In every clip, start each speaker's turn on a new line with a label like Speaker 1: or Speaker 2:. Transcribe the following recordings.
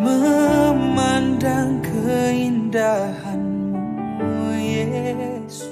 Speaker 1: memandang keindahan-Mu, Yesus.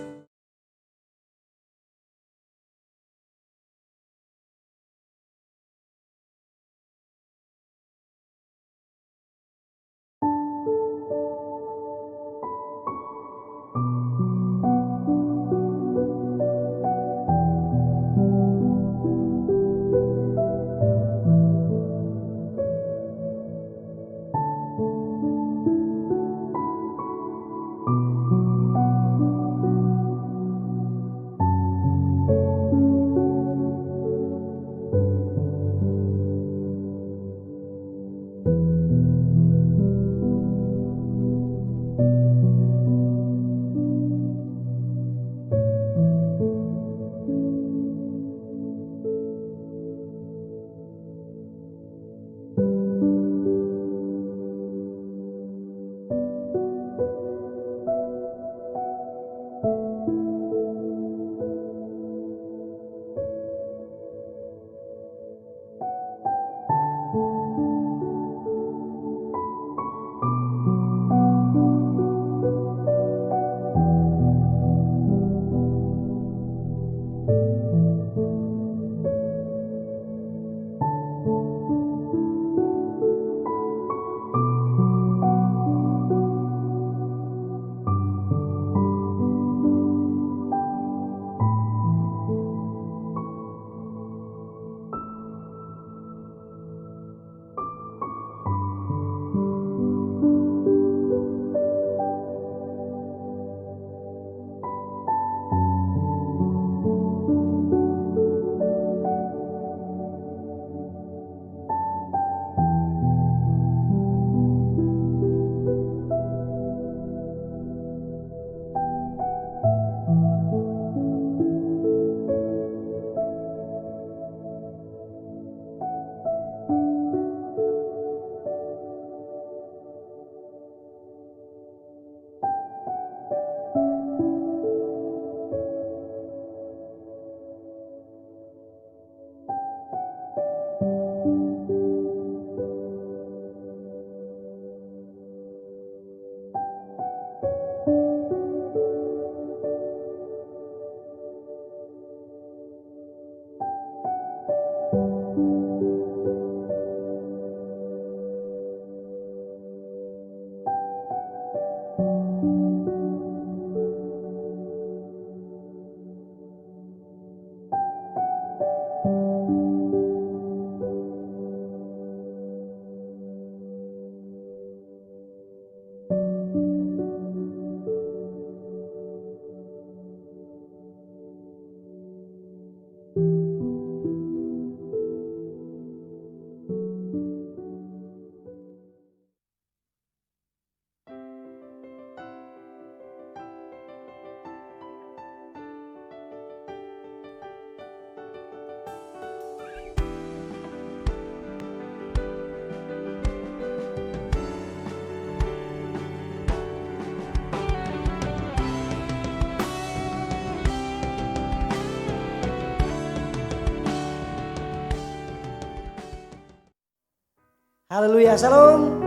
Speaker 2: Haleluya, shalom.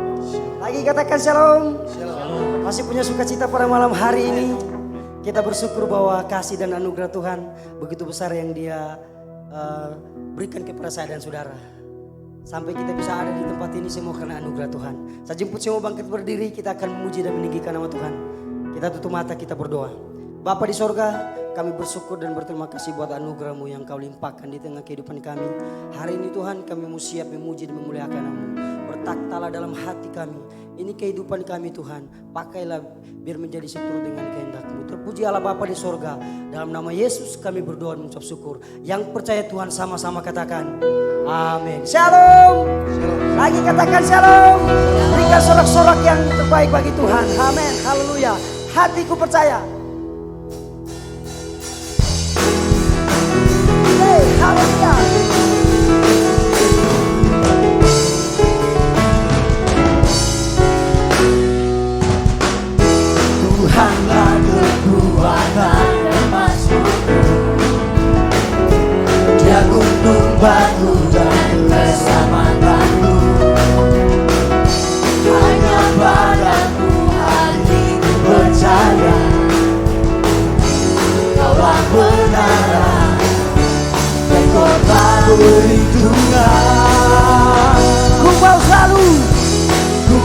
Speaker 2: Lagi katakan shalom. Masih punya sukacita pada malam hari ini. Kita bersyukur bahwa kasih dan anugerah Tuhan begitu besar yang Dia berikan kepada saya dan saudara. Sampai kita bisa ada di tempat ini semua karena anugerah Tuhan. Saya jemput semua bangkit berdiri, kita akan memuji dan meninggikan nama Tuhan. Kita tutup mata, kita berdoa. Bapa di sorga, kami bersyukur dan berterima kasih buat anugerah-Mu yang Kau limpahkan di tengah kehidupan kami. Hari ini Tuhan, kami mau siap memuji dan memuliakan nama-Mu. Bertaktalah dalam hati kami. Ini kehidupan kami Tuhan. Pakailah biar menjadi seturut dengan kehendak-Mu. Terpuji Allah Bapa di sorga. Dalam nama Yesus kami berdoa dan mengucap syukur. Yang percaya Tuhan sama-sama katakan amin. Shalom. Lagi katakan shalom. Berikan sorak-sorak yang terbaik bagi Tuhan. Amin. Haleluya. Hatiku percaya. Haleluya.
Speaker 3: Tuhanlah kekuatan dan masukku, Dia gunung batu dan keselamatanku.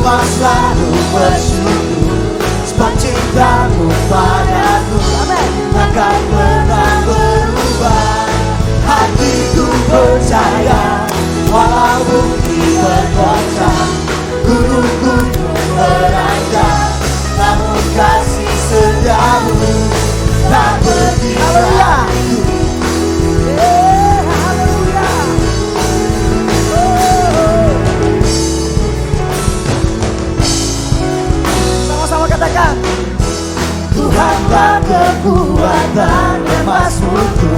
Speaker 3: mau selalu bersyukur, sebab cintamu padaku takkan pernah berubah. Hatiku percaya, walau bumi bergoncang, gunung-gunung beranjak, namun kasih setiamu tak pergi dariku.
Speaker 2: Sama-sama katakan,
Speaker 3: Tuhanlah kekuatan dan masmurku,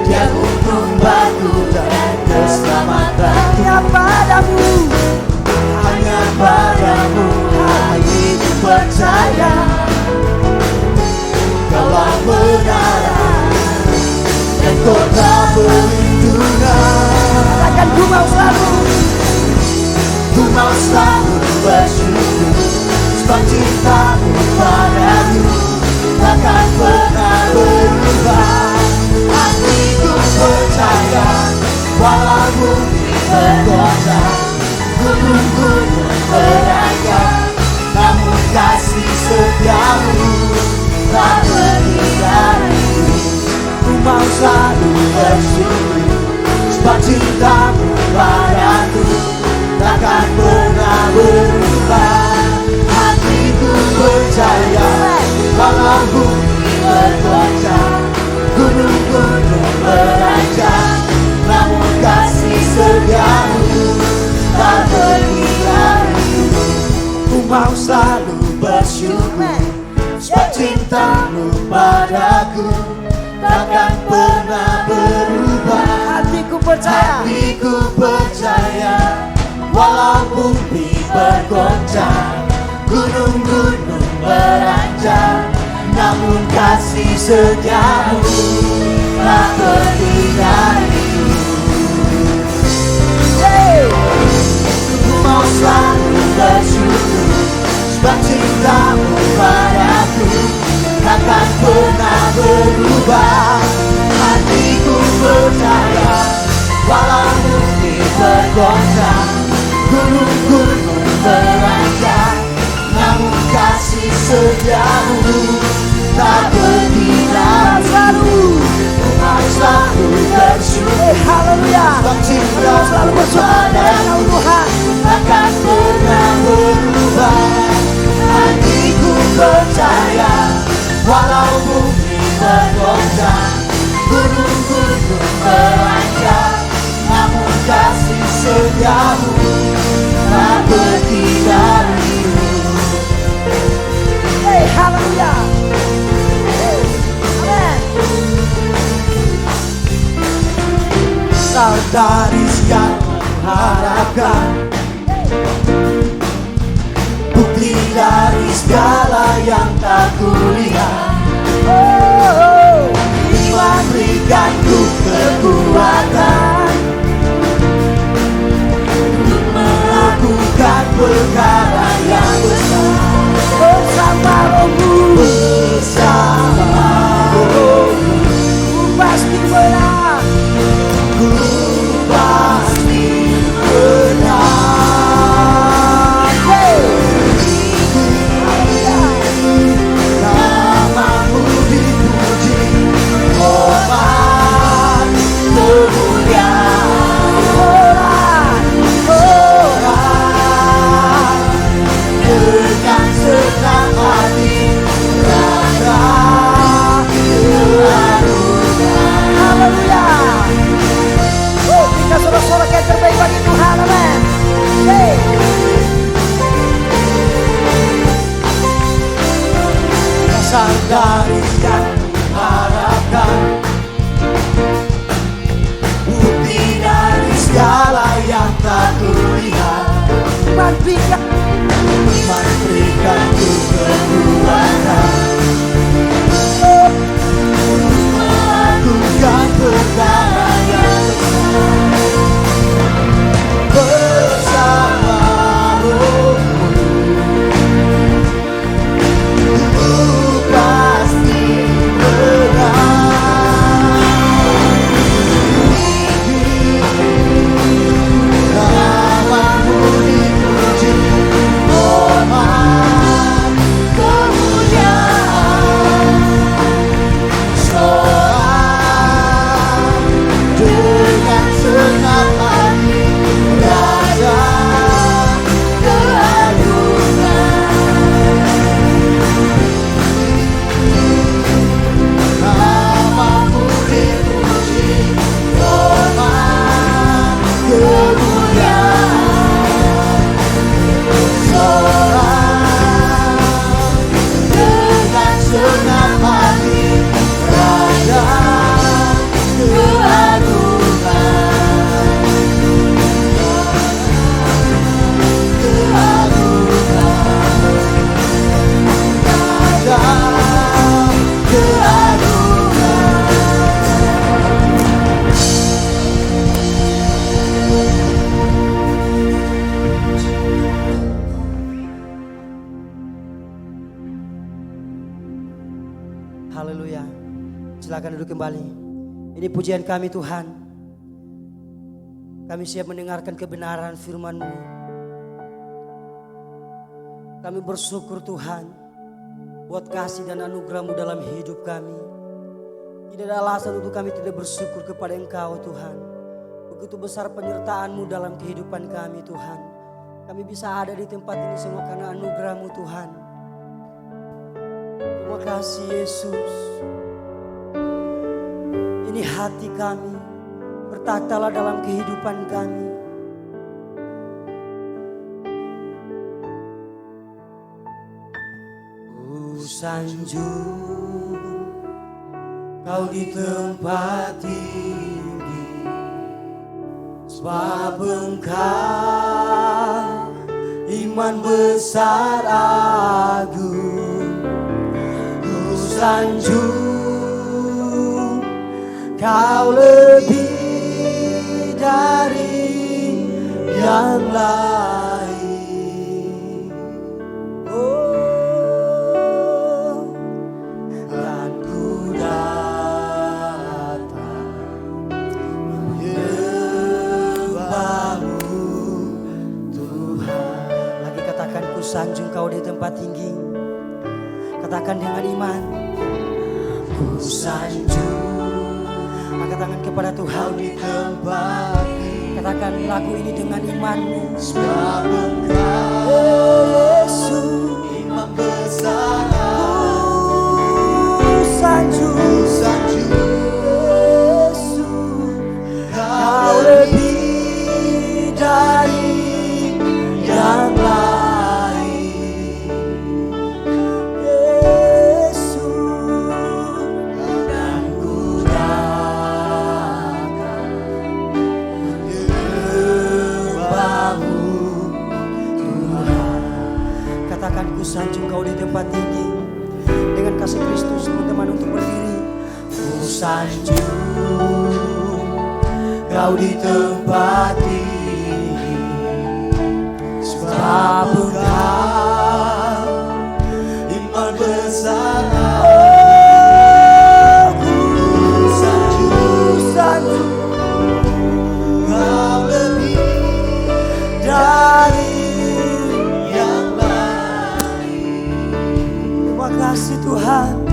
Speaker 3: Dia gunung batu dan keselamatan.
Speaker 2: hanya padamu,
Speaker 3: Hanya padamu hatiku percaya, Kaulah menara dan kota perlindungan.
Speaker 2: katakan ku mau selalu,
Speaker 3: Ku mau selalu bersyukur, sebab cintamu padaku takkan pernah berubah. Hatiku percaya, walau bumi bergoncang, gunung-gunung beranjak, namun kasih setiamu tak pergi dariku. Ku mau selalu bersyukur, sebab cintamu padaku takkan pernah berubah. Hatiku percaya, walau bumi bergoncang, gunung-gunung beranjak, namun kasih setiamu tak pergi dariku. Ku mau selalu bersyukur, sebab cintamu padaku takkan pernah berubah.
Speaker 2: hatiku percaya,
Speaker 3: Hatiku percaya, walau bumi bergoncang, gunung-gunung beranjak, namun kasih setiamu tak pergi dariku. Ku mau selalu bersyukur, sebab cintamu padaku takkan pernah berubah. Hatiku percaya, walau bumi bergoncang, gunung-gunung beranjak, namun kasih setiamu tak pergi dariku. Ku mau selalu bersyukur,
Speaker 2: haleluya,
Speaker 3: sebab cintamu
Speaker 2: selalu bersyukur
Speaker 3: padaku
Speaker 2: Tuhan.
Speaker 3: takkan pernah berubah. Hatiku percaya, walau bumi bergoncang, gunung-gunung beranjak, namun kasih setiamu tak pergi dariku.
Speaker 2: Haleluya, amin.
Speaker 3: Kau dari yang harapkan, bukti dari segala yang tak kulihat. Dia berikanku kekuatan untuk melakukan perkara yang besar.
Speaker 2: Bersama rohmu,
Speaker 3: Bersama rohmu
Speaker 2: ku pasti menang.
Speaker 3: ku pasti menang. Namamu dipuji, hormat kemuliaan, dengan senang hati rasa kelarungan.
Speaker 2: Haleluya. Kita sorak-sorak yang terbaik bagi Tuhan, amin.
Speaker 3: Dasar dari yang kuharapkan, bukti dari segala yang tak kulihat.
Speaker 2: Iman berikan,
Speaker 3: Iman berikanku kekuatan melakukan perkara yang besar. Bersama rohmu ku pasti menang. Namamu dipuji,
Speaker 2: Haleluya. Silakan duduk kembali. Ini pujian kami Tuhan. Kami siap mendengarkan kebenaran firman-Mu. Kami bersyukur Tuhan buat kasih dan anugerah-Mu dalam hidup kami. Tidak ada alasan untuk kami tidak bersyukur kepada Engkau Tuhan. Begitu besar penyertaan-Mu dalam kehidupan kami Tuhan. Kami bisa ada di tempat ini semua karena anugerah-Mu Tuhan. Terima kasih Yesus. Ini hati kami, bertakhtalah dalam kehidupan kami. Ku sanjung Kau di tempat tinggi, sebab Engkau iman besar agung. Ku sanjung Kau lebih dari yang lain. Oh, dan ku datang menyembah-Mu Tuhan. Lagi katakan ku sanjung Kau di tempat tinggi. Katakan dengan iman. Ku sanjung. Angkat tangan kepada Tuhan di tempat. Katakan lagu ini dengan imanmu. Sebab Engkau Yesus iman besar. Ku sanjung Yesus, Kau lebih dari yang lain. Yesus, dan ku katakan ku sanjung Kau di tempat tinggi. Dengan kasih Kristus teman-teman untuk berdiri. Ku sanjung Kau di tempat tinggi, sebab Engkau iman besar. Ku sanjung Kau lebih dari kasih Tuhan.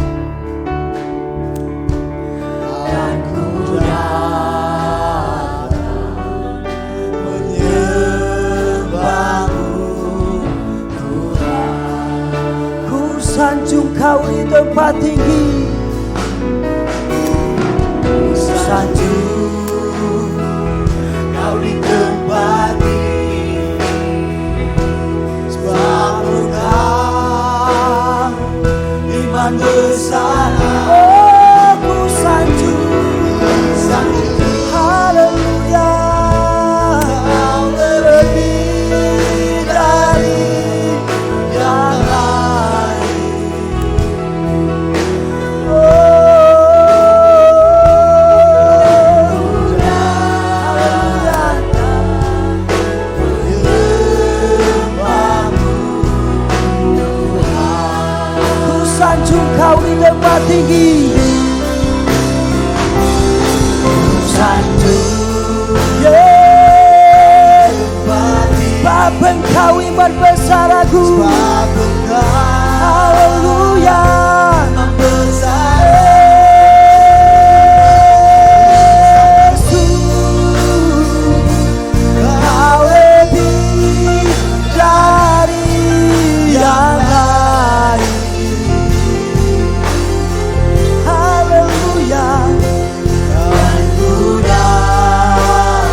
Speaker 2: Dan ku datang menyembah-Mu Tuhan. Ku sanjung Kau di tempat tinggi. Ku sanjung Kau di tempat tinggi, sebab Engkau iman besar. Oh, ku sanjung, haleluya. Kau lebih dari yang lain. Oh, haleluya. Sanjung Kau di tempat tinggi. Sanjung sebab Engkau iman besar agung. Haleluya. Kau lebih dari yang lain. Haleluya. Dan ku datang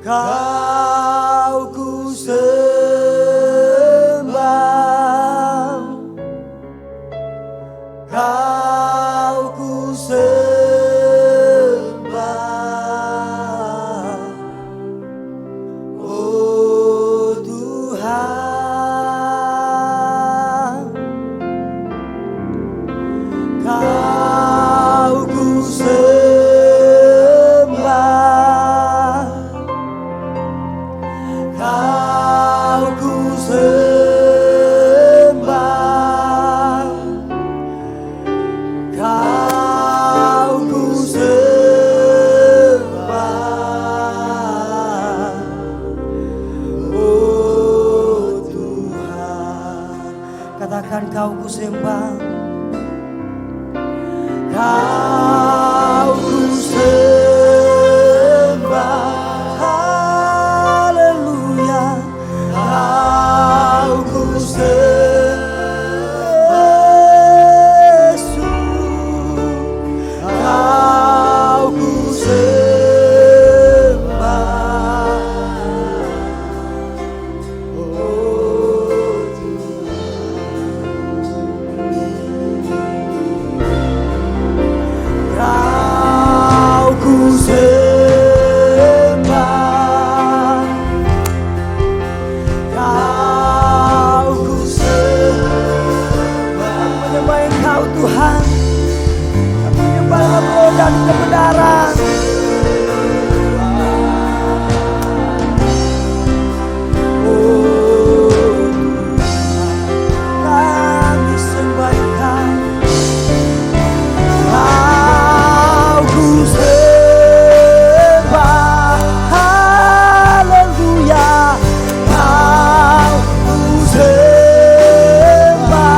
Speaker 2: Kau ku sembah, Kau ku sembah, oh Tuhan. Kau ku sembah, Kau ku sembah, Kau ku sembah, oh Tuhan. Katakan Kau ku sembah, Kau ku sembah, haleluya. Kau ku sembah, Yesus. Kau ku sembah, oh Kau ku sembah, Kau ku sembah. Kami menyembah Engkau Tuhan, kami menyembah dalam roh dan kebenaran. Oh Tuhan, kami sembah Engkau. Kau ku sembah, haleluya. Kau ku sembah,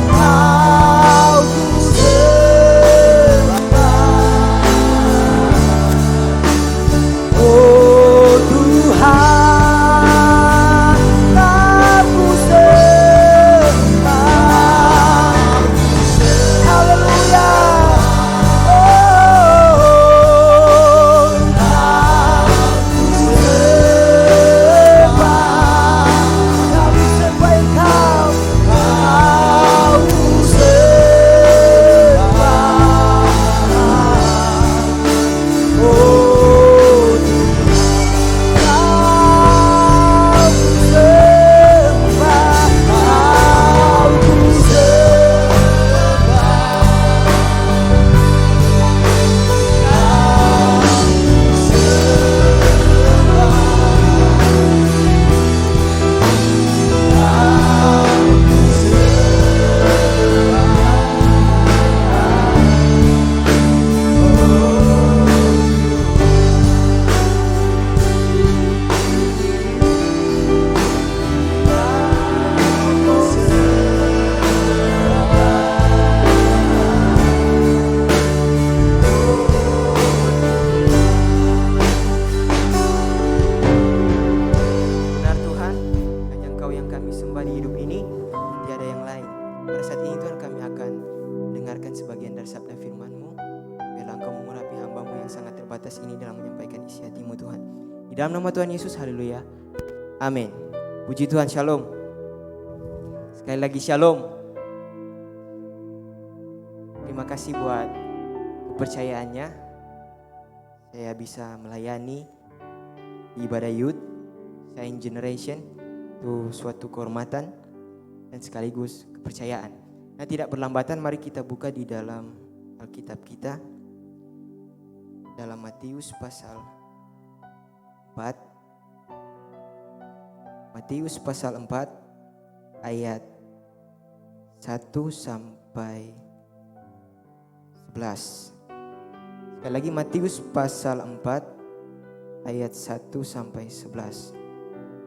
Speaker 2: Kau ku sembah, oh Tuhan. Kau ku sembah, haleluya. Oh, kami sembah Engkau, Kau ku sembah, oh Kau ku sembah, Kau ku
Speaker 4: Benar Tuhan, hanya Engkau yang kami sembah di hidup ini, tiada yang lain. Pada saat ini Tuhan kami akan mendengarkan sebagian dari sabda firman-Mu. Biarlah Engkau mengurapi hamba-Mu yang sangat terbatas ini dalam menyampaikan isi hati-Mu Tuhan. Di dalam nama Tuhan Yesus, haleluya. Amin. Puji Tuhan, shalom. Sekali lagi shalom. Terima kasih buat kepercayaannya. Saya bisa melayani di ibadah youth Shine Generation. Itu suatu kehormatan dan sekaligus kepercayaan. Nah, tidak berlambatan, mari kita buka di dalam Alkitab kita, dalam Matius pasal 4. Matius pasal 4 ayat 1 sampai 11. Sekali lagi, Matius pasal 4 ayat 1 sampai 11.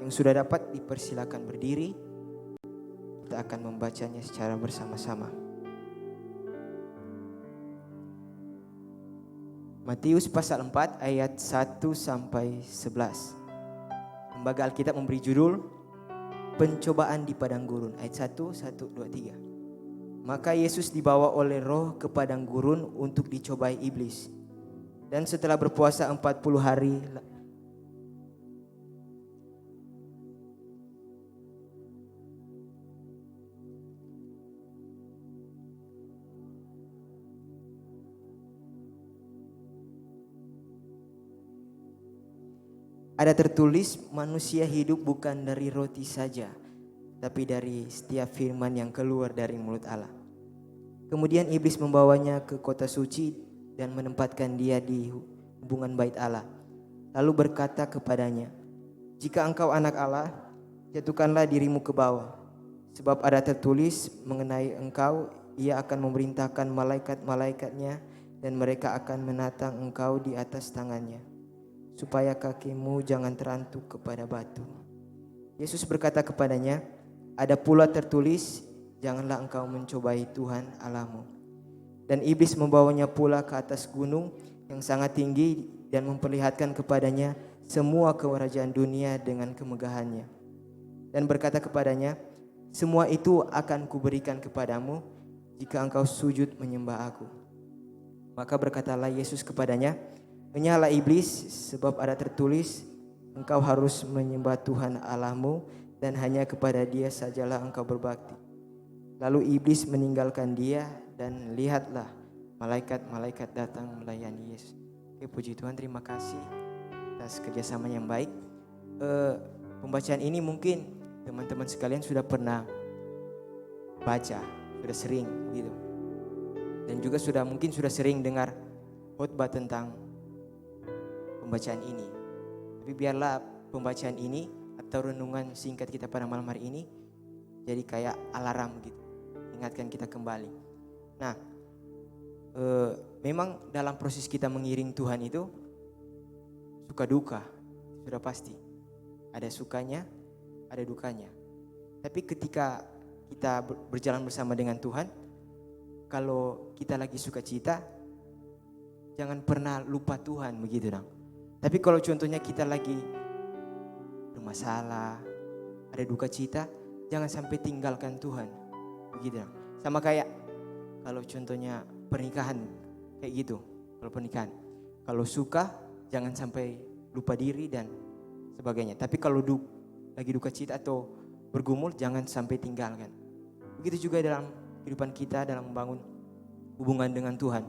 Speaker 4: Yang sudah dapat dipersilakan berdiri. Kita akan membacanya secara bersama-sama. Matius pasal 4 ayat 1 sampai 11. Lembaga Alkitab memberi judul Pencobaan di Padang Gurun, ayat 1, 2, 3. Maka Yesus dibawa oleh Roh ke padang gurun untuk dicobai iblis. Dan setelah berpuasa 40 hari ada tertulis, manusia hidup bukan dari roti saja, tapi dari setiap firman yang keluar dari mulut Allah. Kemudian iblis membawanya ke kota suci dan menempatkan dia di hubungan bait Allah. Lalu berkata kepadanya, "Jika engkau anak Allah, jatuhkanlah dirimu ke bawah. Sebab ada tertulis mengenai engkau, ia akan memerintahkan malaikat-malaikatnya dan mereka akan menatang engkau di atas tangannya, supaya kakimu jangan terantuk kepada batu." Yesus berkata kepadanya, "Ada pula tertulis, janganlah engkau mencobai Tuhan Allahmu." Dan iblis membawanya pula ke atas gunung yang sangat tinggi dan memperlihatkan kepadanya semua kerajaan dunia dengan kemegahannya. Dan berkata kepadanya, "Semua itu akan kuberikan kepadamu jika engkau sujud menyembah aku." Maka berkatalah Yesus kepadanya, "Enyahlah iblis, sebab ada tertulis, engkau harus menyembah Tuhan Allahmu dan hanya kepada Dia sajalah engkau berbakti." Lalu iblis meninggalkan dia dan lihatlah malaikat-malaikat datang melayani Yesus. Oke, puji Tuhan, terima kasih atas kerjasama yang baik. Pembacaan ini mungkin teman-teman sekalian sudah pernah baca, sudah sering gitu. Dan juga mungkin sudah sering dengar khotbah tentang pembacaan ini. Tapi biarlah pembacaan ini atau renungan singkat kita pada malam hari ini jadi kayak alarm gitu, ingatkan kita kembali. Nah, memang dalam proses kita mengiring Tuhan itu suka duka, sudah pasti. Ada sukanya, ada dukanya. Tapi ketika kita berjalan bersama dengan Tuhan, kalau kita lagi sukacita, jangan pernah lupa Tuhan, begitu dong. Tapi kalau contohnya kita lagi bermasalah, ada duka cita, jangan sampai tinggalkan Tuhan, begitu dong. Sama kayak kalau contohnya pernikahan kayak gitu. Kalau pernikahan, kalau suka jangan sampai lupa diri dan sebagainya. Tapi kalau lagi duka cita atau bergumul, jangan sampai tinggalkan. Begitu juga dalam kehidupan kita dalam membangun hubungan dengan Tuhan.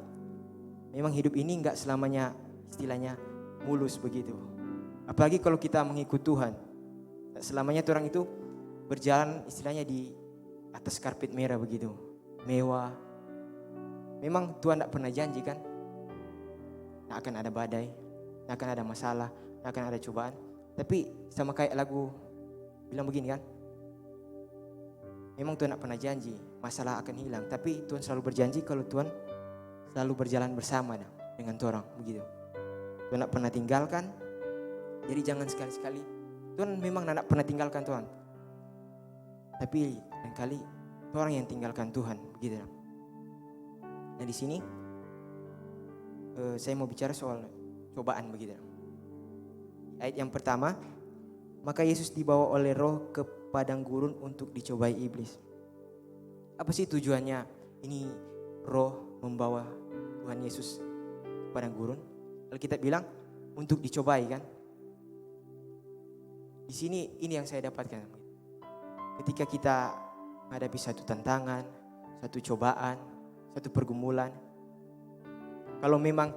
Speaker 4: Memang hidup ini enggak selamanya istilahnya mulus begitu. Apalagi kalau kita mengikut Tuhan. Selamanya orang itu berjalan istilahnya di atas karpet merah begitu. Mewah. Memang Tuhan tidak pernah janji kan. Tidak akan ada badai. Tidak akan ada masalah. Tidak akan ada cobaan. Tapi sama kayak lagu bilang begini kan. Memang Tuhan tidak pernah janji masalah akan hilang. Tapi Tuhan selalu berjanji kalau Tuhan selalu berjalan bersama dengan orang begitu. Tuhan tidak pernah tinggalkan. Jadi jangan sekali-sekali. Tuhan memang tidak pernah tinggalkan Tuhan. Tapi lain-kali orang yang tinggalkan Tuhan begitu. Nah di sini saya mau bicara soal cobaan begitu. Ayat yang pertama, maka Yesus dibawa oleh Roh ke padang gurun untuk dicobai iblis. Apa sih tujuannya ini Roh membawa Tuhan Yesus ke padang gurun? Alkitab bilang untuk dicobai kan? Di sini ini yang saya dapatkan. Ketika kita menghadapi satu tantangan, satu cobaan, satu pergumulan, kalau memang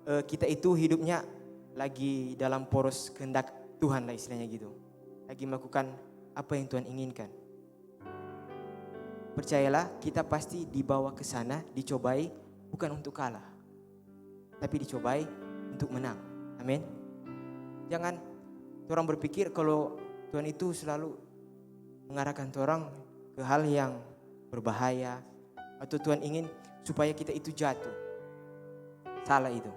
Speaker 4: kita itu hidupnya lagi dalam poros kehendak Tuhan lah istilahnya gitu, lagi melakukan apa yang Tuhan inginkan, percayalah kita pasti dibawa ke sana, dicobai bukan untuk kalah, tapi dicobai untuk menang. Amin. Jangan orang berpikir kalau Tuhan itu selalu mengarahkan orang ke hal yang berbahaya atau Tuhan ingin supaya kita itu jatuh. Salah itu.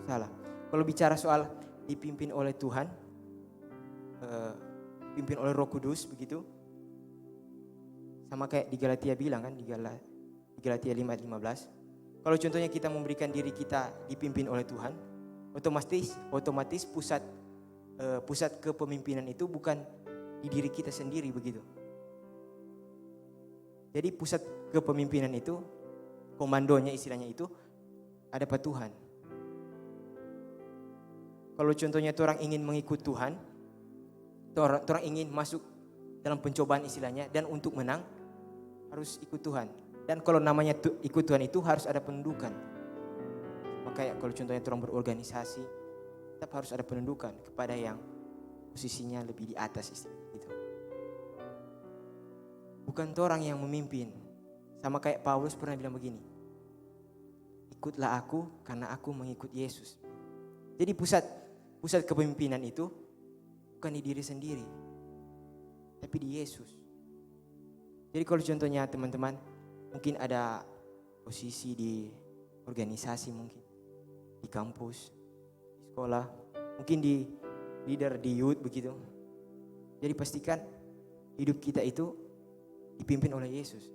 Speaker 4: Salah. Kalau bicara soal dipimpin oleh Tuhan, dipimpin oleh Roh Kudus begitu. Sama kayak di Galatia bilang kan, di Galatia 5:15. Kalau contohnya kita memberikan diri kita dipimpin oleh Tuhan, otomatis pusat kepemimpinan itu bukan di diri kita sendiri begitu. Jadi pusat kepemimpinan itu, komandonya istilahnya itu ada pada Tuhan. kalau contohnya orang ingin mengikut Tuhan, orang ingin masuk dalam pencobaan istilahnya, dan untuk menang harus ikut Tuhan. Dan kalau namanya ikut Tuhan itu harus ada pendudukan. Makanya kalau contohnya orang berorganisasi, tetap harus ada pendudukan kepada yang posisinya lebih di atas istilahnya gitu. Bukan orang yang memimpin. Sama kayak Paulus pernah bilang begini, ikutlah aku karena aku mengikut Yesus. Jadi pusat kepemimpinan itu bukan di diri sendiri, tapi di Yesus. Jadi kalau contohnya teman-teman mungkin ada posisi di organisasi, mungkin di kampus, di sekolah, mungkin di leader di youth begitu. Jadi pastikan hidup kita itu dipimpin oleh Yesus.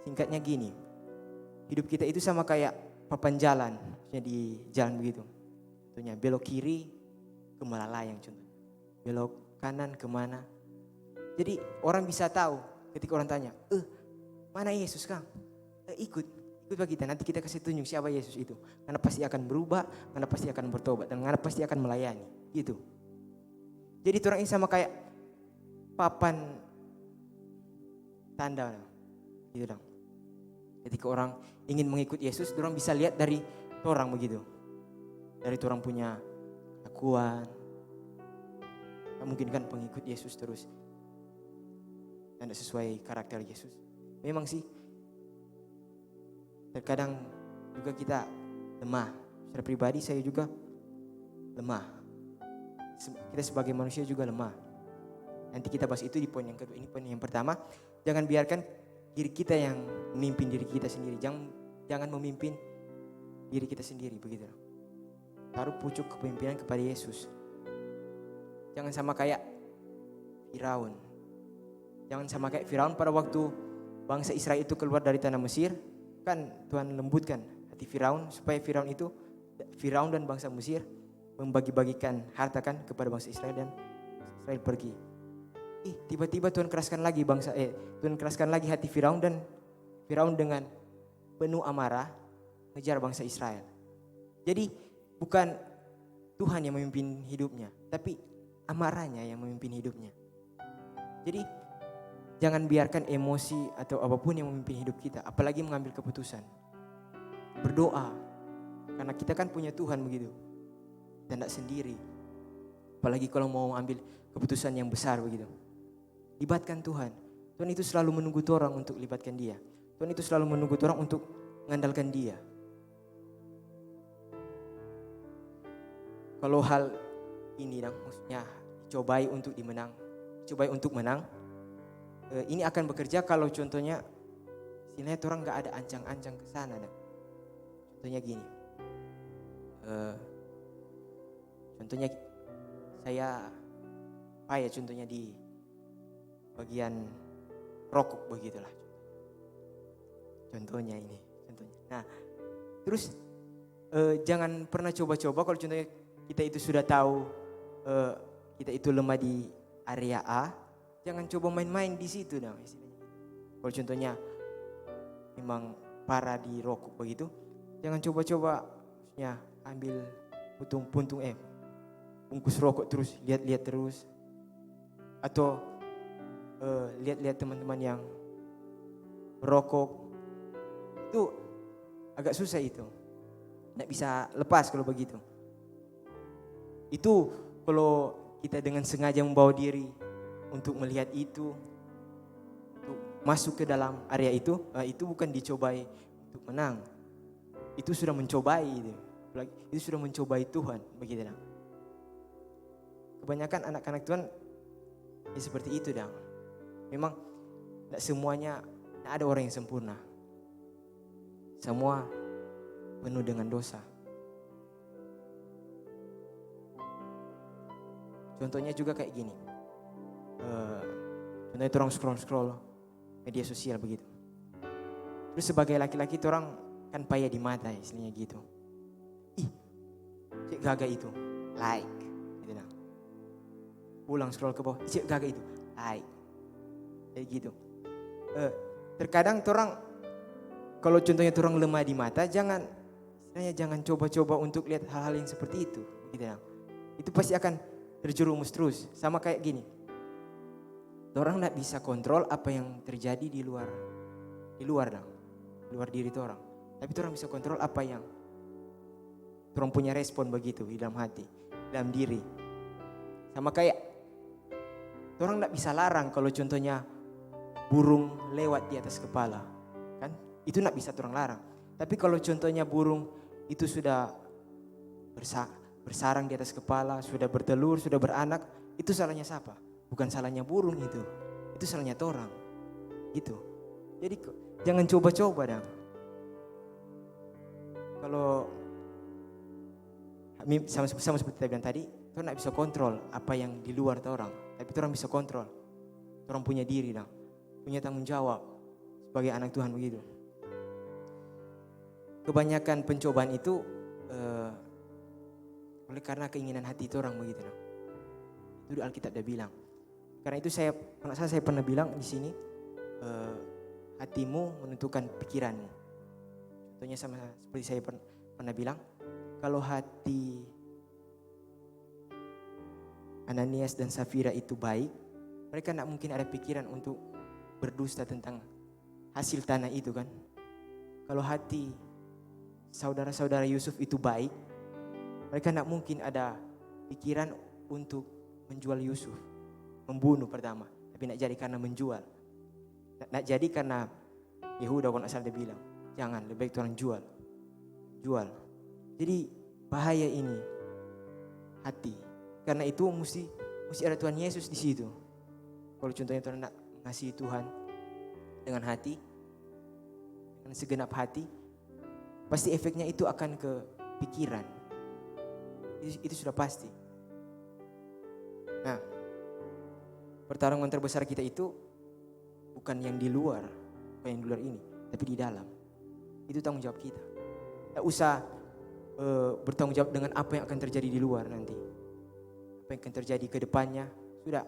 Speaker 4: Singkatnya gini, hidup kita itu sama kayak papan jalan, maksudnya di jalan begitu. Contohnya belok kiri ke Malalayang contohnya. Belok kanan kemana. Jadi orang bisa tahu ketika orang tanya, mana Yesus Kang? Ikut kita, nanti kita kasih tunjuk siapa Yesus itu. Karena pasti akan berubah, karena pasti akan bertobat, dan karena pasti akan melayani. Gitu. Jadi orang ini sama kayak papan tanda. Gitu dong. Ketika orang ingin mengikut Yesus, orang bisa lihat dari orang begitu. Dari orang punya kelakuan. Mungkin kan pengikut Yesus terus. Tidak sesuai karakter Yesus. Memang sih. Terkadang juga kita lemah. Secara pribadi saya juga lemah. Kita sebagai manusia juga lemah. Nanti kita bahas itu di poin yang kedua. Ini poin yang pertama. Jangan biarkan diri kita yang memimpin diri kita sendiri. Jangan memimpin diri kita sendiri begitu. Taruh pucuk kepemimpinan kepada Yesus. Jangan sama kayak Firaun. Jangan sama kayak Firaun pada waktu bangsa Israel itu keluar dari tanah Mesir. Kan Tuhan lembutkan hati Firaun supaya Firaun dan bangsa Mesir membagi-bagikan harta kan kepada bangsa Israel, dan Israel pergi. Tiba-tiba Tuhan keraskan lagi hati Firaun, dan Firaun dengan penuh amarah ngejar bangsa Israel. Jadi bukan Tuhan yang memimpin hidupnya, tapi amarahnya yang memimpin hidupnya. Jadi jangan biarkan emosi atau apapun yang memimpin hidup kita, apalagi mengambil keputusan. Berdoa, karena kita kan punya Tuhan begitu, dan tidak sendiri. Apalagi kalau mau ambil keputusan yang besar begitu. Libatkan Tuhan. Tuhan itu selalu menunggu orang untuk libatkan Dia. Tuhan itu selalu menunggu orang untuk mengandalkan Dia. Kalau hal ini maksudnya dicobai untuk menang, ini akan bekerja kalau contohnya istilahnya orang gak ada ancang-ancang ke sana. Contohnya gini, contohnya saya contohnya di bagian rokok begitulah. Contohnya ini. Nah, terus jangan pernah coba-coba kalau contohnya kita itu sudah tahu kita itu lemah di area A, jangan coba main-main di situ istilahnya. Kalau contohnya memang parah di rokok begitu, jangan coba-coba maksudnya ambil bungkus rokok terus lihat-lihat terus, atau lihat-lihat teman-teman yang merokok. Itu agak susah itu, nggak bisa lepas kalau begitu. Itu kalau kita dengan sengaja membawa diri untuk melihat itu, untuk masuk ke dalam area itu bukan dicobai untuk menang. Itu sudah mencobai itu sudah mencobai Tuhan begitu. Kebanyakan anak-anak Tuhan ya seperti itu Memang tidak semuanya, tidak ada orang yang sempurna. Semua penuh dengan dosa. Contohnya juga kayak gini. Contohnya orang scroll media sosial begitu. Terus sebagai laki-laki orang kan payah di mata istilahnya gitu. Cek gagah itu, like gitu pulang scroll ke bawah, cek gagah itu, like. Kayak gitu. Terkadang orang kalau contohnya orang lemah di mata, jangan coba-coba untuk lihat hal-hal yang seperti itu, gitu itu pasti akan terjerumus terus. Sama kayak gini, orang tidak bisa kontrol apa yang terjadi di luar diri orang. Tapi orang bisa kontrol apa yang orang punya respon begitu di dalam hati, dalam diri. Sama kayak orang tidak bisa larang kalau contohnya burung lewat di atas kepala, kan? Itu tidak bisa orang larang. Tapi kalau contohnya burung itu sudah bersarang di atas kepala, sudah bertelur, sudah beranak, itu salahnya siapa? Bukan salahnya burung itu salahnya orang. Gitu. Jadi jangan coba-coba dong. Kalau sama seperti saya bilang tadi, orang tidak bisa kontrol apa yang di luar orang, tapi orang bisa kontrol. Orang punya diri dong, punya tanggung jawab sebagai anak Tuhan begitu. Kebanyakan pencobaan itu oleh karena keinginan hati itu orang begitu dong. Itu Alkitab dia bilang. Karena itu saya pernah bilang di sini, hatimu menentukan pikiranmu. Contohnya sama seperti saya pernah bilang, kalau hati Ananias dan Safira itu baik, mereka tidak mungkin ada pikiran untuk berdusta tentang hasil tanah itu kan. Kalau hati saudara-saudara Yusuf itu baik, mereka tidak mungkin ada pikiran untuk menjual Yusuf, membunuh pertama, tapi tidak jadi karena menjual. Tidak jadi karena Yehuda kalau asal dia bilang, jangan, lebih baik orang jual. Jadi bahaya ini hati. Karena itu mesti ada Tuhan Yesus di situ. Kalau contohnya Tuhan nak mengasihi Tuhan dengan hati, dengan segenap hati, pasti efeknya itu akan ke pikiran. Itu sudah pasti. Nah, pertarungan terbesar kita itu bukan yang di luar, bukan yang di luar ini, tapi di dalam. Itu tanggung jawab kita. Tidak usah bertanggung jawab dengan apa yang akan terjadi di luar nanti. Apa yang akan terjadi ke depannya. Sudah,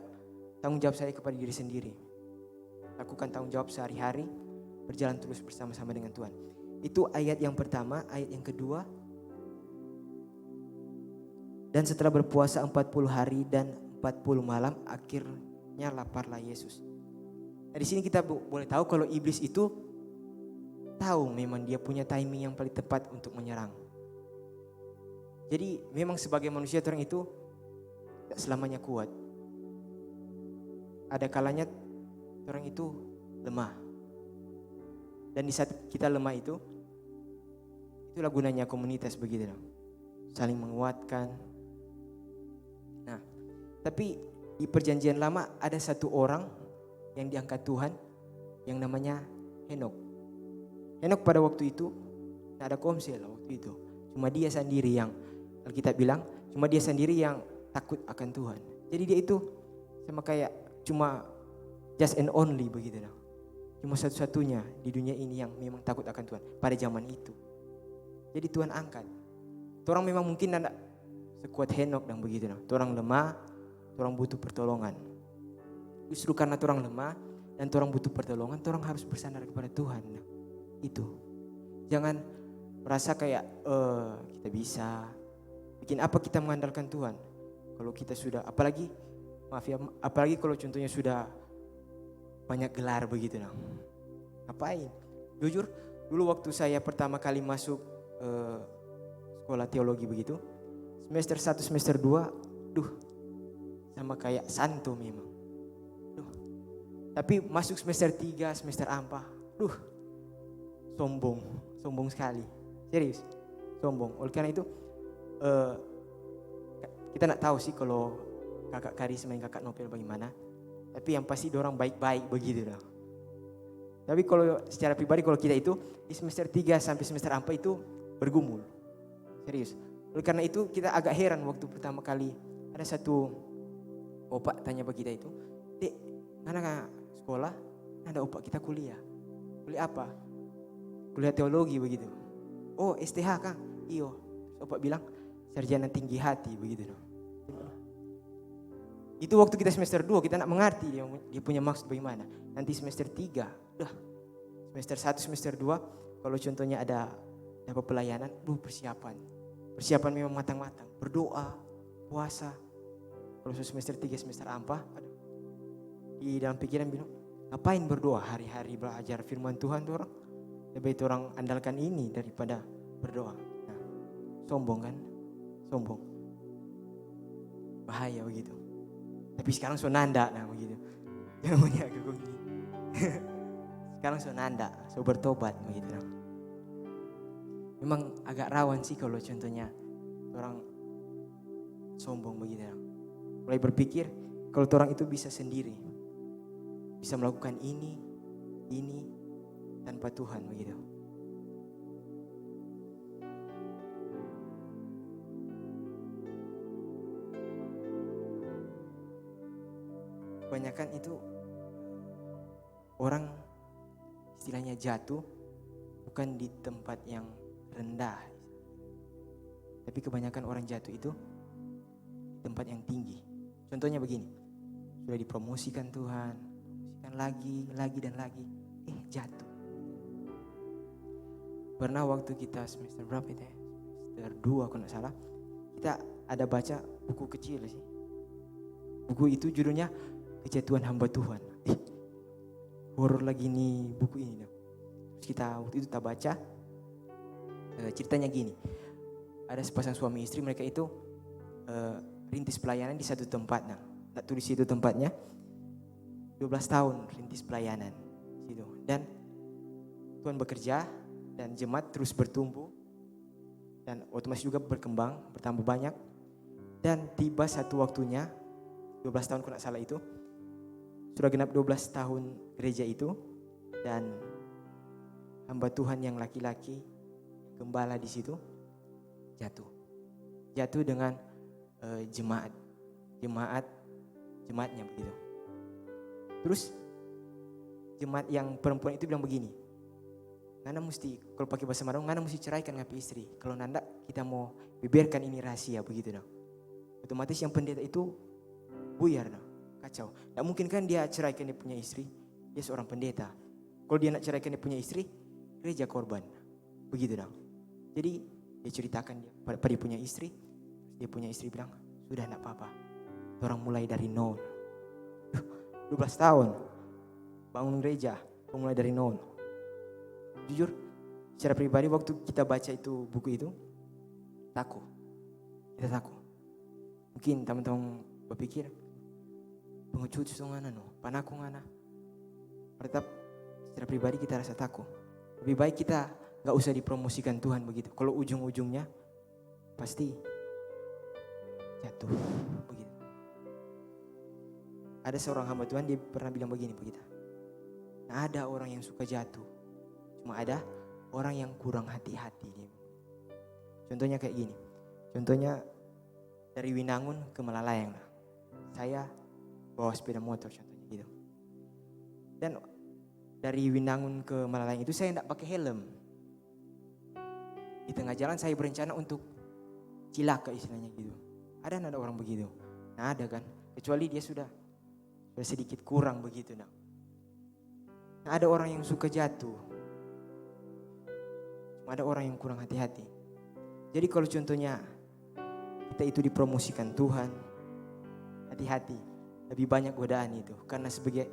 Speaker 4: tanggung jawab saya kepada diri sendiri. Lakukan tanggung jawab sehari-hari, berjalan terus bersama-sama dengan Tuhan. Itu ayat yang pertama. Ayat yang kedua, dan setelah berpuasa 40 hari dan 40 malam, akhirnya laparlah Yesus. Nah, di sini kita boleh tahu kalau iblis itu tahu memang dia punya timing yang paling tepat untuk menyerang. Jadi memang sebagai manusia orang itu tidak selamanya kuat. Ada kalanya orang itu lemah. Dan di saat kita lemah itulah gunanya komunitas begitu. Saling menguatkan. Nah, tapi di perjanjian lama ada satu orang yang diangkat Tuhan yang namanya Henokh. Henokh pada waktu itu tidak ada komsel waktu itu. Cuma dia sendiri yang Alkitab bilang, cuma dia sendiri yang takut akan Tuhan. Jadi dia itu sama kayak cuma just and only begitu. Cuma satu-satunya di dunia ini yang memang takut akan Tuhan pada zaman itu. Jadi Tuhan angkat. Orang memang mungkin tidak sekuat Henokh dan begitu. Orang lemah, orang butuh pertolongan. Justru karena orang lemah dan orang butuh pertolongan, orang harus bersandar kepada Tuhan. Itu. Jangan merasa kayak kita bisa. Bikin apa kita mengandalkan Tuhan? Kalau kita sudah, apalagi kalau contohnya sudah banyak gelar begitu. Ngapain? Jujur, dulu waktu saya pertama kali masuk sekolah teologi begitu, semester 1, semester 2, sama kayak santo memang. Tapi masuk semester 3, semester 4, sombong sekali. Serius, sombong. Oleh karena itu, kita nak tahu sih kalau kakak Karisma dan kakak Nopel bagaimana. Tapi yang pasti dorang baik-baik begitu dah. Tapi kalau secara pribadi kalau kita itu di semester 3 sampai semester 4 itu bergumul. Serius. Oleh karena itu kita agak heran waktu pertama kali ada satu opak tanya bagi kita itu, "Dek, mana sekolah? Ada opak kita kuliah. Kuliah apa? Kuliah teologi begitu." "Oh, STH Kang." "Iyo." Opak bilang, "Sarjana tinggi hati," begitu. Itu waktu kita semester 2 kita nak mengerti dia punya maksud bagaimana. Nanti semester 3, semester 1, semester 2 kalau contohnya ada pelayanan, persiapan memang matang-matang, berdoa, puasa. Kalau semester 3 semester 4, aduh, di dalam pikiran bilang, ngapain berdoa hari-hari belajar firman Tuhan tuh orang. Lebih itu orang andalkan ini daripada berdoa. Nah, sombong kan? Sombong. Bahaya begitu. Tapi sekarang so nanda nah begitu. Jangan punya aku gini. Sekarang so nanda, so bertobat begitu. Nah. Memang agak rawan sih kalau contohnya orang sombong begitu. Nah. Mulai berpikir kalau orang itu bisa sendiri. Bisa melakukan ini tanpa Tuhan begitu. Kebanyakan itu orang istilahnya jatuh bukan di tempat yang rendah. Tapi kebanyakan orang jatuh itu di tempat yang tinggi. Contohnya begini, sudah dipromosikan Tuhan, lagi dan lagi, jatuh. Pernah waktu kita semester berapa itu ya? Semester 2 kalau gak salah, kita ada baca buku kecil sih. Buku itu judulnya Kejatuhan Hamba Tuhan. Horor lagi nih buku ini. Terus kita waktu itu kita baca, ceritanya gini. Ada sepasang suami istri, mereka itu rintis pelayanan di satu tempat. Nah, tulis itu tempatnya. 12 tahun rintis pelayanan situ. Dan Tuhan bekerja dan jemaat terus bertumbuh dan otomatis juga berkembang, bertambah banyak. Dan tiba satu waktunya 12 tahun kalau tidak salah itu sudah genap 12 tahun gereja itu, dan hamba Tuhan yang laki-laki gembala di situ jatuh dengan jemaatnya begitu. Terus jemaat yang perempuan itu bilang begini, Nana mesti, kalau pakai bahasa Madang, Nana mesti ceraikan ngapi istri. Kalau nanda kita mau biarkan ini rahasia begitu dong. Otomatis yang pendeta itu buyar dong, kacau. Tidak mungkin kan dia ceraikan dia punya istri, dia seorang pendeta. Kalau dia nak ceraikan dia punya istri, gereja korban, begitu dong. Jadi dia ceritakan dia pada dia punya istri, dia punya istri bilang sudah tidak apa-apa. Orang mulai dari nol. 12 tahun bangun gereja, mulai dari nol. Jujur, secara pribadi waktu kita baca itu buku itu, kita takut. Mungkin teman-teman berpikir, pengecut sungana no, panaku ngana. Tetap secara pribadi kita rasa takut. Lebih baik kita nggak usah dipromosikan Tuhan begitu. Kalau ujung-ujungnya pasti jatuh begitu. Ada seorang hamba Tuhan, dia pernah bilang begini begitu. Nah, ada orang yang suka jatuh, cuma ada orang yang kurang hati-hati. Contohnya kayak gini. Contohnya dari Winangun ke Malalayang. Saya bawa sepeda motor contohnya gitu. Dan dari Winangun ke Malalayang itu saya tidak pakai helm. Di tengah jalan saya berencana untuk cilaka istilahnya gitu. Ada orang begitu? Nah ada kan. Kecuali dia sudah sedikit kurang begitu. Nah ada orang yang suka jatuh. Cuma ada orang yang kurang hati-hati. Jadi kalau contohnya kita itu dipromosikan Tuhan, hati-hati. Lebih banyak godaan itu. Karena sebagai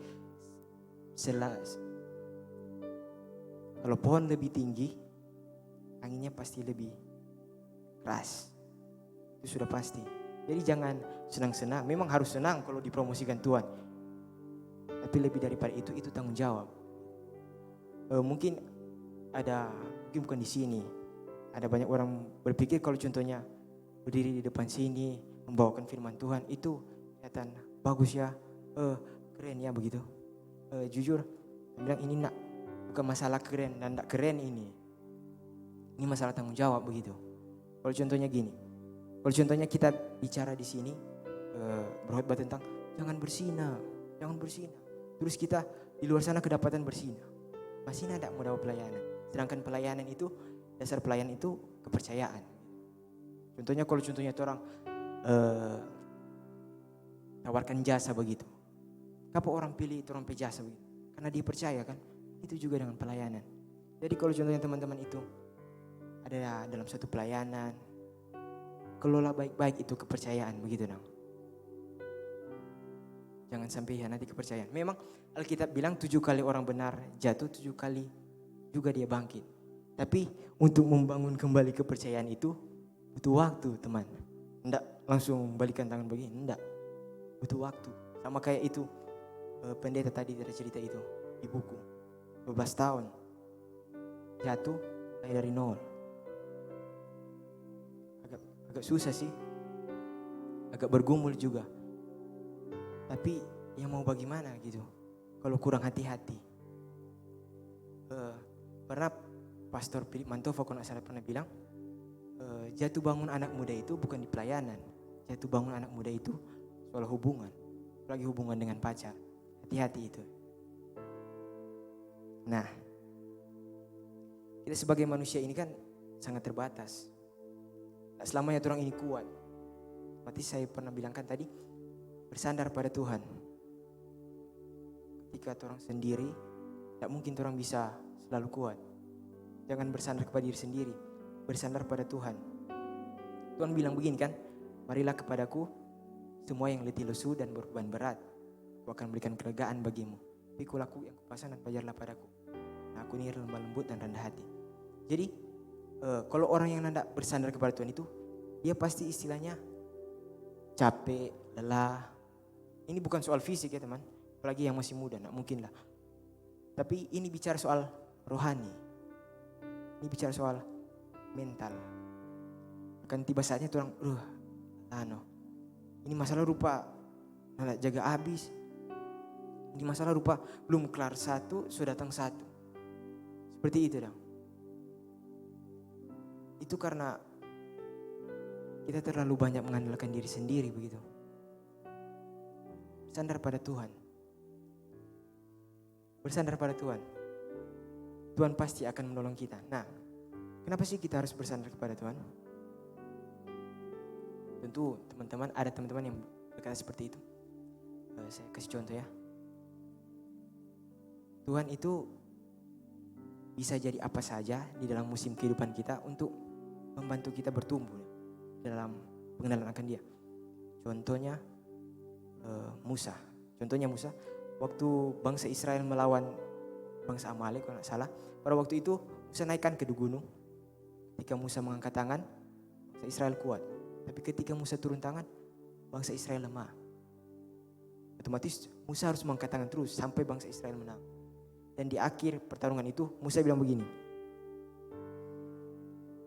Speaker 4: kalau pohon lebih tinggi, anginnya pasti lebih keras. Itu sudah pasti. Jadi jangan senang-senang. Memang harus senang kalau dipromosikan Tuhan. Tapi lebih daripada itu tanggung jawab. Mungkin bukan di sini. Ada banyak orang berpikir kalau contohnya berdiri di depan sini, membawakan firman Tuhan, itu kelihatan bagus ya, keren ya begitu. Jujur, saya bilang ini bukan masalah keren dan tidak keren ini. Ini masalah tanggung jawab begitu. Kalau contohnya gini, kalau contohnya kita bicara di sini berkhotbah tentang jangan bersinah. Terus kita di luar sana kedapatan bersinah. Masih tidak mau dapat pelayanan. Sedangkan pelayanan itu, dasar pelayanan itu kepercayaan. Contohnya kalau contohnya itu orang tawarkan jasa begitu. Kenapa orang pilih itu orang jasa begitu? Karena dia percaya kan. Itu juga dengan pelayanan. Jadi kalau contohnya teman-teman itu ada dalam satu pelayanan, kelola baik-baik itu kepercayaan, begitu dong. Jangan sampai hianati kepercayaan. Memang Alkitab bilang 7 kali orang benar jatuh, 7 kali juga dia bangkit. Tapi untuk membangun kembali kepercayaan itu butuh waktu, teman. Enggak langsung balikan tangan begini, enggak. Butuh waktu. Sama kayak itu pendeta tadi cerita itu di buku. 12 tahun jatuh mulai dari nol. Agak susah sih. Agak bergumul juga. Tapi yang mau bagaimana gitu. Kalau kurang hati-hati. Pernah Pastor Philip Mantova kalau saya pernah bilang, jatuh bangun anak muda itu bukan di pelayanan. Jatuh bangun anak muda itu soal hubungan. Apalagi hubungan dengan pacar. Hati-hati itu. Nah, kita sebagai manusia ini kan sangat terbatas. Tak selamanya orang ini kuat. Berarti saya pernah bilangkan tadi, bersandar pada Tuhan. Ketika orang sendiri, tak mungkin orang bisa selalu kuat. Jangan bersandar kepada diri sendiri, bersandar pada Tuhan. Tuhan bilang begini kan, marilah kepadaku semua yang letih lesu dan berbeban berat. Aku akan berikan kelegaan bagimu. Pikul aku yang kupasan dan belajarlah padaku. Nah, aku ini lemah lembut dan rendah hati. Jadi kalau orang yang hendak bersandar kepada Tuhan itu, dia pasti istilahnya capek, lelah. Ini bukan soal fisik ya teman, apalagi yang masih muda, nak mungkin lah. Tapi ini bicara soal rohani. Ini bicara soal mental. Akan tiba saatnya orang, ini masalah rupa nak jaga habis. Ini masalah rupa belum kelar satu, sudah datang satu. Seperti itu dong. Itu karena kita terlalu banyak mengandalkan diri sendiri begitu. Bersandar pada Tuhan. Bersandar pada Tuhan. Tuhan pasti akan menolong kita. Nah, kenapa sih kita harus bersandar kepada Tuhan? Tentu teman-teman, ada teman-teman yang berkata seperti itu. Saya kasih contoh ya. Tuhan itu bisa jadi apa saja di dalam musim kehidupan kita untuk membantu kita bertumbuh dalam pengenalan akan Dia. Contohnya Musa. Waktu bangsa Israel melawan bangsa Amalek kalau tidak salah. Pada waktu itu Musa naikkan ke gunung. Ketika Musa mengangkat tangan, bangsa Israel kuat. Tapi ketika Musa turun tangan, bangsa Israel lemah. Otomatis Musa harus mengangkat tangan terus sampai bangsa Israel menang. Dan di akhir pertarungan itu Musa bilang begini,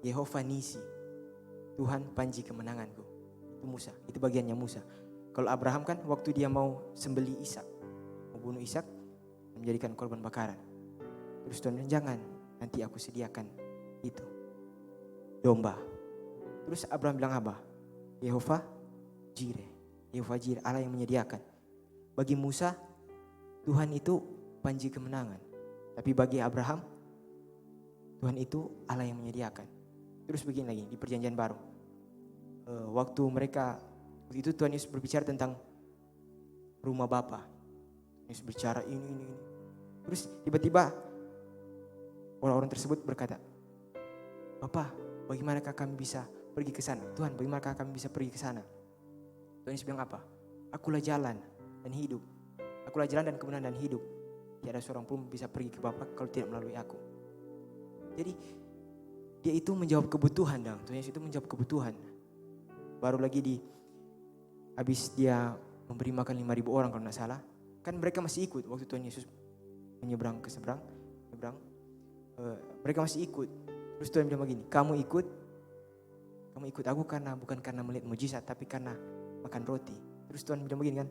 Speaker 4: Yehova Nisi, Tuhan panji kemenanganku. Itu Musa, itu bagiannya Musa. Kalau Abraham kan waktu dia mau sembeli Ishak, mau bunuh Ishak, menjadikan korban bakaran. Terus Tuhan bilang, jangan, nanti aku sediakan itu, domba. Terus Abraham bilang apa? Yehova Jireh, Allah yang menyediakan. Bagi Musa, Tuhan itu panji kemenangan. Tapi bagi Abraham, Tuhan itu Allah yang menyediakan. Terus begini lagi di perjanjian baru. Waktu itu Tuhan Yesus berbicara tentang rumah Bapa. Yesus bicara ini. Terus tiba-tiba orang-orang tersebut berkata, Bapa, bagaimanakah kami bisa pergi ke sana? Tuhan, bagaimanakah kami bisa pergi ke sana? Tuhan Yesus bilang apa? Akulah jalan dan hidup. Akulah jalan dan kebenaran dan hidup. Tiada seorang pun bisa pergi ke Bapa kalau tidak melalui aku. Jadi dia itu menjawab kebutuhan dong. Tuhan Yesus itu menjawab kebutuhan. Baru lagi habis dia memberi makan 5.000 orang kalau tidak salah. Kan mereka masih ikut waktu Tuhan Yesus menyeberang ke seberang. Mereka masih ikut. Terus Tuhan bilang begini, kamu ikut aku bukan karena melihat mujizat, tapi karena makan roti. Terus Tuhan bilang begini kan,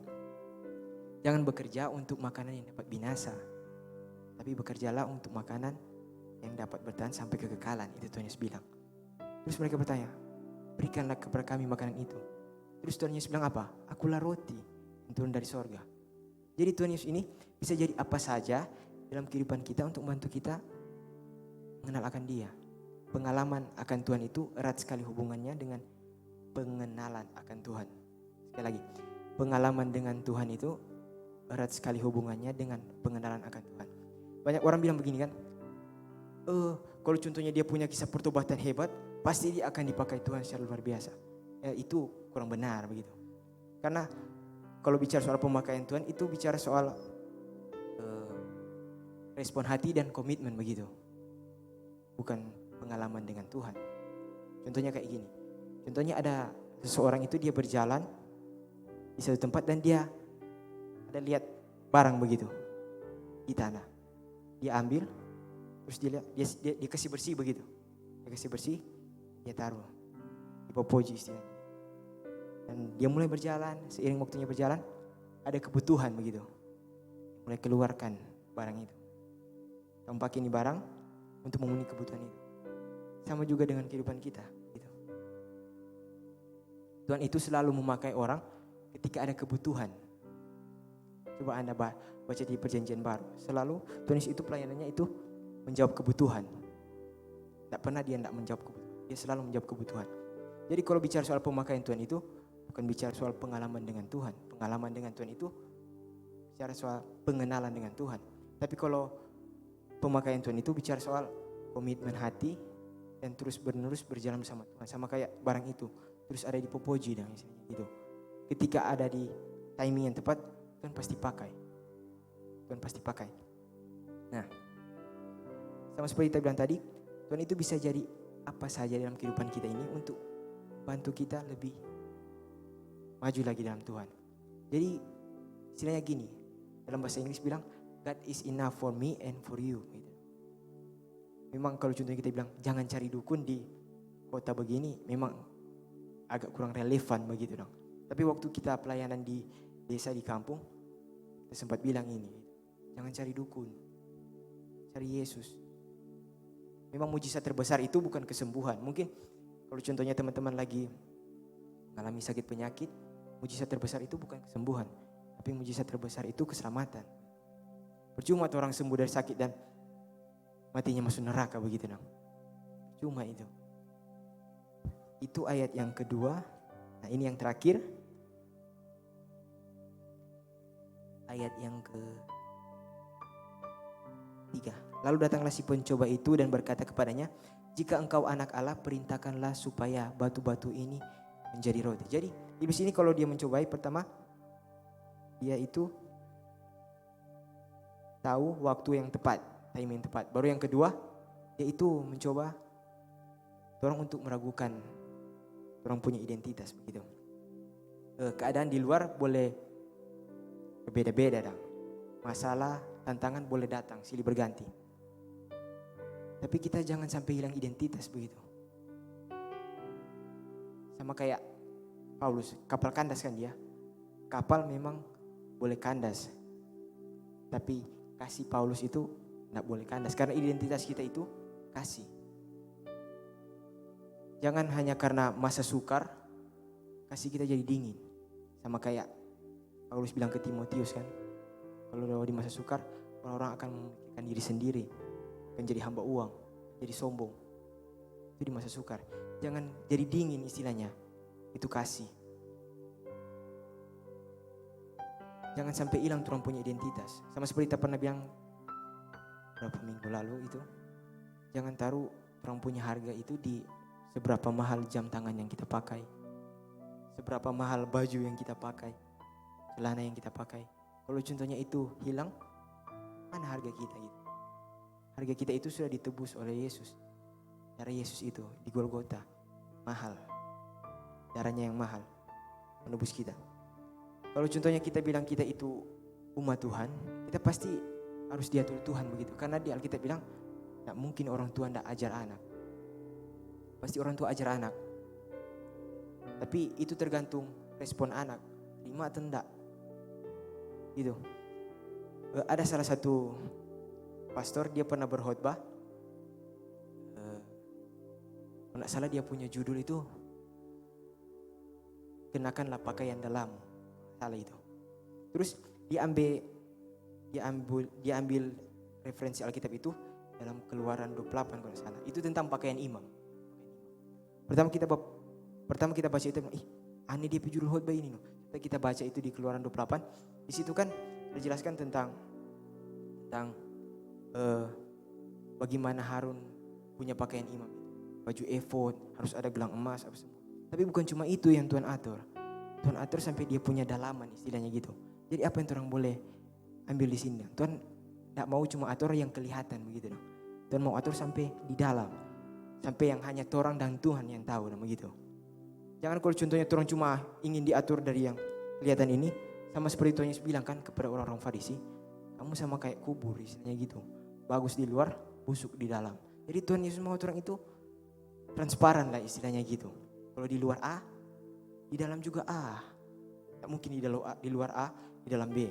Speaker 4: jangan bekerja untuk makanan yang dapat binasa, tapi bekerjalah untuk makanan yang dapat bertahan sampai kekekalan. Itu Tuhan Yesus bilang. Terus mereka bertanya, berikanlah kepada kami makanan itu. Terus Tuhan Yesus bilang apa? Akulah roti yang turun dari sorga. Jadi Tuhan Yesus ini bisa jadi apa saja dalam kehidupan kita untuk membantu kita mengenal akan Dia. Pengalaman akan Tuhan itu erat sekali hubungannya dengan pengenalan akan Tuhan. Sekali lagi, pengalaman dengan Tuhan itu erat sekali hubungannya dengan pengenalan akan Tuhan. Banyak orang bilang begini kan, kalau contohnya dia punya kisah pertobatan hebat, pasti dia akan dipakai Tuhan secara luar biasa. itu kurang benar begitu. Karena kalau bicara soal pemakaian Tuhan itu bicara soal respon hati dan komitmen begitu. Bukan pengalaman dengan Tuhan. Contohnya kayak gini. Contohnya ada seseorang itu dia berjalan di satu tempat dan dia ada lihat barang begitu di tanah. Dia ambil, terus dia kasih bersih begitu. Dia kasih bersih, dia taruh di popoji istilahnya. Dan dia mulai berjalan, seiring waktunya berjalan, ada kebutuhan begitu. Mulai keluarkan barang itu. Tampaknya ini barang untuk memenuhi kebutuhan itu. Sama juga dengan kehidupan kita. Gitu. Tuhan itu selalu memakai orang ketika ada kebutuhan. Coba Anda baca di perjanjian baru. Selalu Tuhan Yesus itu pelayanannya itu menjawab kebutuhan. Tak pernah dia tidak menjawab kebutuhan. Dia selalu menjawab kebutuhan. Jadi kalau bicara soal pemakaian Tuhan itu bukan bicara soal pengalaman dengan Tuhan. Pengalaman dengan Tuhan itu bicara soal pengenalan dengan Tuhan. Tapi kalau pemakaian Tuhan itu bicara soal komitmen hati dan terus menerus berjalan bersama Tuhan. Sama kayak barang itu terus ada di popoji dan gitu. Ketika ada di timing yang tepat, Tuhan pasti pakai. Tuhan pasti pakai. Nah, sama seperti kita bilang tadi, Tuhan itu bisa jadi apa saja dalam kehidupan kita ini untuk bantu kita lebih maju lagi dalam Tuhan. Jadi istilahnya gini, dalam bahasa Inggris bilang God is enough for me and for you. Gitu. Memang kalau contohnya kita bilang jangan cari dukun di kota begini, memang agak kurang relevan begitu dong. Tapi waktu kita pelayanan di desa di kampung, kita sempat bilang ini, jangan cari dukun, cari Yesus. Memang mujizat terbesar itu bukan kesembuhan. Mungkin kalau contohnya teman-teman lagi mengalami sakit penyakit, mujizat terbesar itu bukan kesembuhan, tapi mujizat terbesar itu keselamatan. Percuma orang sembuh dari sakit dan matinya masuk neraka begitu dong. Cuma itu. Itu ayat yang kedua. Nah ini yang terakhir. Ayat yang ketiga. Lalu datanglah si pencoba itu dan berkata kepadanya, jika engkau anak Allah, perintahkanlah supaya batu-batu ini menjadi roti. Jadi di sini kalau dia mencobai, pertama dia itu tahu waktu yang tepat, timing yang tepat. Baru yang kedua, dia itu mencoba orang untuk meragukan orang punya identitas begitu. Keadaan di luar boleh berbeda-beda dong. Masalah, tantangan boleh datang, silih berganti. Tapi kita jangan sampai hilang identitas begitu. Sama kayak Paulus, kapal kandas kan dia. Kapal memang boleh kandas. Tapi kasih Paulus itu tidak boleh kandas. Karena identitas kita itu kasih. Jangan hanya karena masa sukar, kasih kita jadi dingin. Sama kayak Paulus bilang ke Timotius kan. Kalau di masa sukar, orang-orang akan memikirkan diri sendiri. Akan jadi hamba uang, jadi sombong. Itu di masa sukar. Jangan jadi dingin istilahnya. Itu kasih. Jangan sampai hilang orang punya identitas. Sama seperti kita pernah bilang beberapa minggu lalu itu. Jangan taruh orang punya harga itu di seberapa mahal jam tangan yang kita pakai. Seberapa mahal baju yang kita pakai. Celana yang kita pakai. Kalau contohnya itu hilang, mana harga kita itu? Harga kita itu sudah ditebus oleh Yesus. Darah Yesus itu di Golgota mahal. Darahnya yang mahal menebus kita. Kalau contohnya kita bilang kita itu umat Tuhan, kita pasti harus diatur Tuhan begitu. Karena di Alkitab bilang, tidak mungkin orang tua tidak ajar anak. Pasti orang tua ajar anak. Tapi itu tergantung respon anak, terima atau tidak. Gitu. Ada salah satu pastor, dia pernah berkhotbah. Kalau tidak salah dia punya judul itu, kenakanlah pakaian dalam. Salah itu. Terus dia ambil referensi Alkitab itu dalam Keluaran 28 kalau salah. Itu tentang pakaian imam. Pertama kita baca itu, aneh dia judul khotbah ini. Kita baca itu di Keluaran 28. Di situ kan dijelaskan tentang bagaimana Harun punya pakaian imam. Baju efod, harus ada gelang emas, apa semua. Tapi bukan cuma itu yang Tuhan atur. Tuhan atur sampai dia punya dalaman istilahnya gitu. Jadi apa yang orang boleh ambil di sini? Tuhan tidak mau cuma atur yang kelihatan begitu. Tuhan mau atur sampai di dalam. Sampai yang hanya orang dan Tuhan yang tahu begitu. Jangan kalau contohnya orang cuma ingin diatur dari yang kelihatan ini. Sama seperti Tuhan Yesus bilang kan kepada orang-orang Farisi. Kamu sama kayak kubur istilahnya gitu. Bagus di luar, busuk di dalam. Jadi Tuhan Yesus mau orang itu transparan lah istilahnya gitu. Kalau di luar A, di dalam juga A. Tak mungkin di luar A, di dalam B.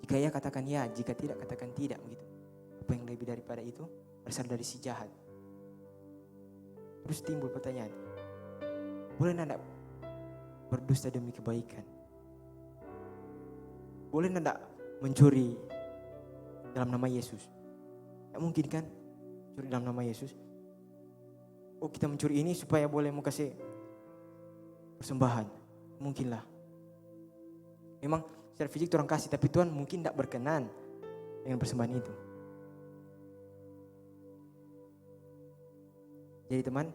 Speaker 4: Jika ya katakan ya, jika tidak katakan tidak begitu. Apa yang lebih daripada itu berasal dari si jahat. Terus timbul pertanyaan, boleh tidak berdusta demi kebaikan? Boleh tidak mencuri dalam nama Yesus? Tak mungkin kan curi dalam nama Yesus? Oh kita mencuri ini supaya boleh mau kasih persembahan. Mungkinlah. Memang secara fisik orang kasih, tapi Tuhan mungkin tidak berkenan dengan persembahan itu. Jadi teman,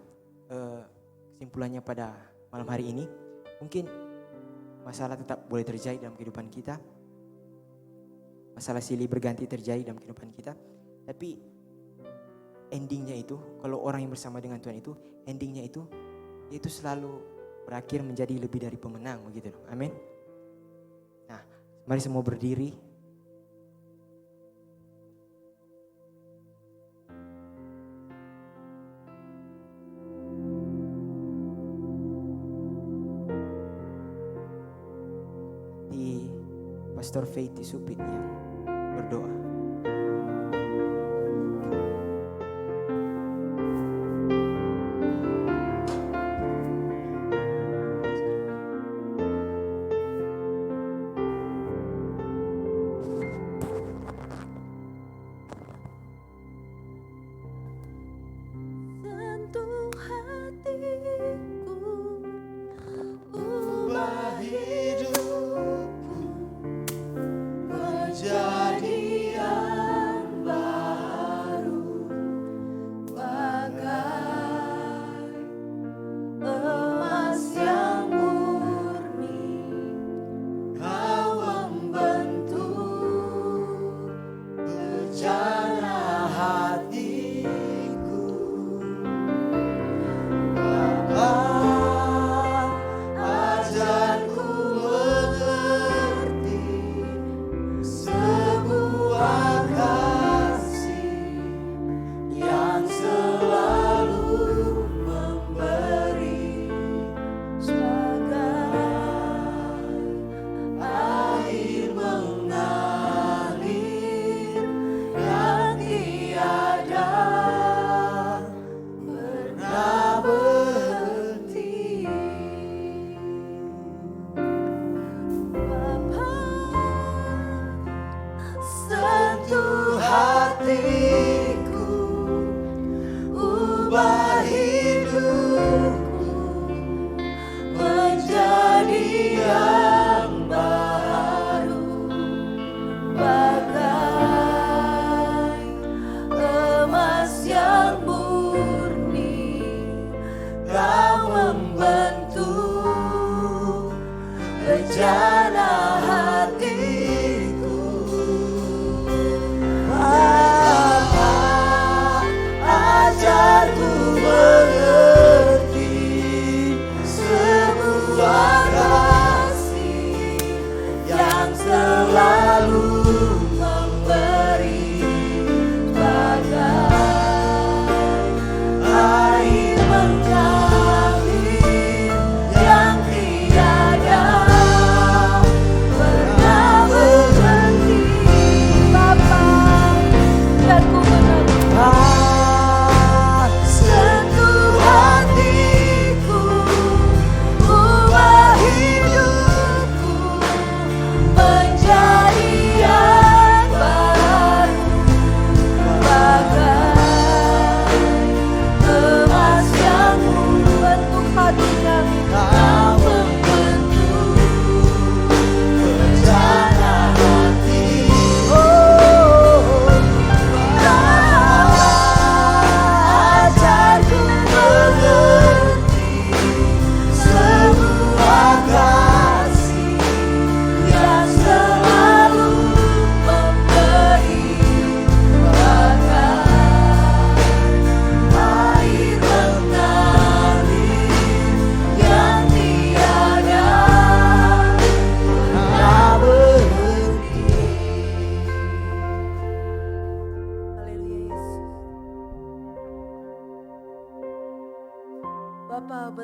Speaker 4: kesimpulannya pada malam hari ini, mungkin masalah tetap boleh terjadi dalam kehidupan kita. Masalah silih berganti terjadi dalam kehidupan kita. Tapi endingnya itu, kalau orang yang bersama dengan Tuhan itu, endingnya itu selalu berakhir menjadi lebih dari pemenang begitu. Amin. Nah, mari semua berdiri. Di Pastor Faith Supit yang berdoa.
Speaker 3: Sentuh hatiku, ubah hidupku menjadi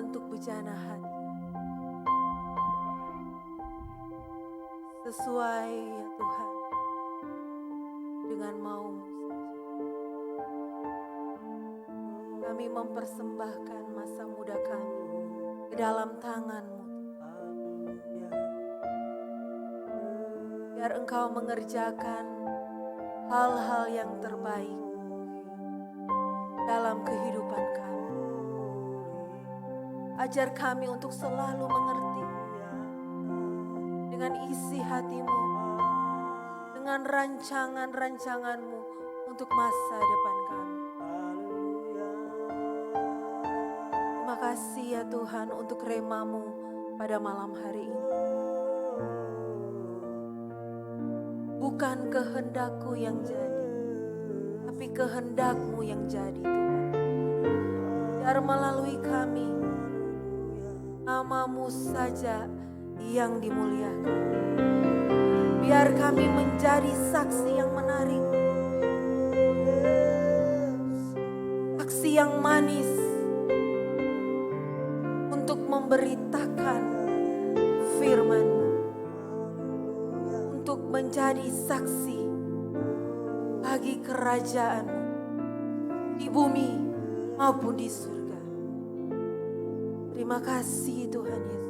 Speaker 3: untuk bejana hati. Sesuai ya Tuhan dengan mau-Mu saja. Kami mempersembahkan masa muda kami ke dalam tangan-Mu. Biar Engkau mengerjakan hal-hal yang terbaik dalam kehidupan kami. Ajar kami untuk selalu mengerti dengan isi hati-Mu, dengan rancangan-rancangan-Mu untuk masa depan kami. Terima kasih ya Tuhan untuk rema-Mu pada malam hari ini. Bukan kehendak-Ku yang jadi, tapi kehendak-Mu yang jadi Tuhan. Biar melalui kami, nama-Mu saja yang dimuliakan. Biar kami menjadi saksi yang menarik, saksi yang manis untuk memberitakan firman-Mu, untuk menjadi saksi bagi kerajaan-Mu di bumi maupun di surga. Terima kasih Tuhan Yesus.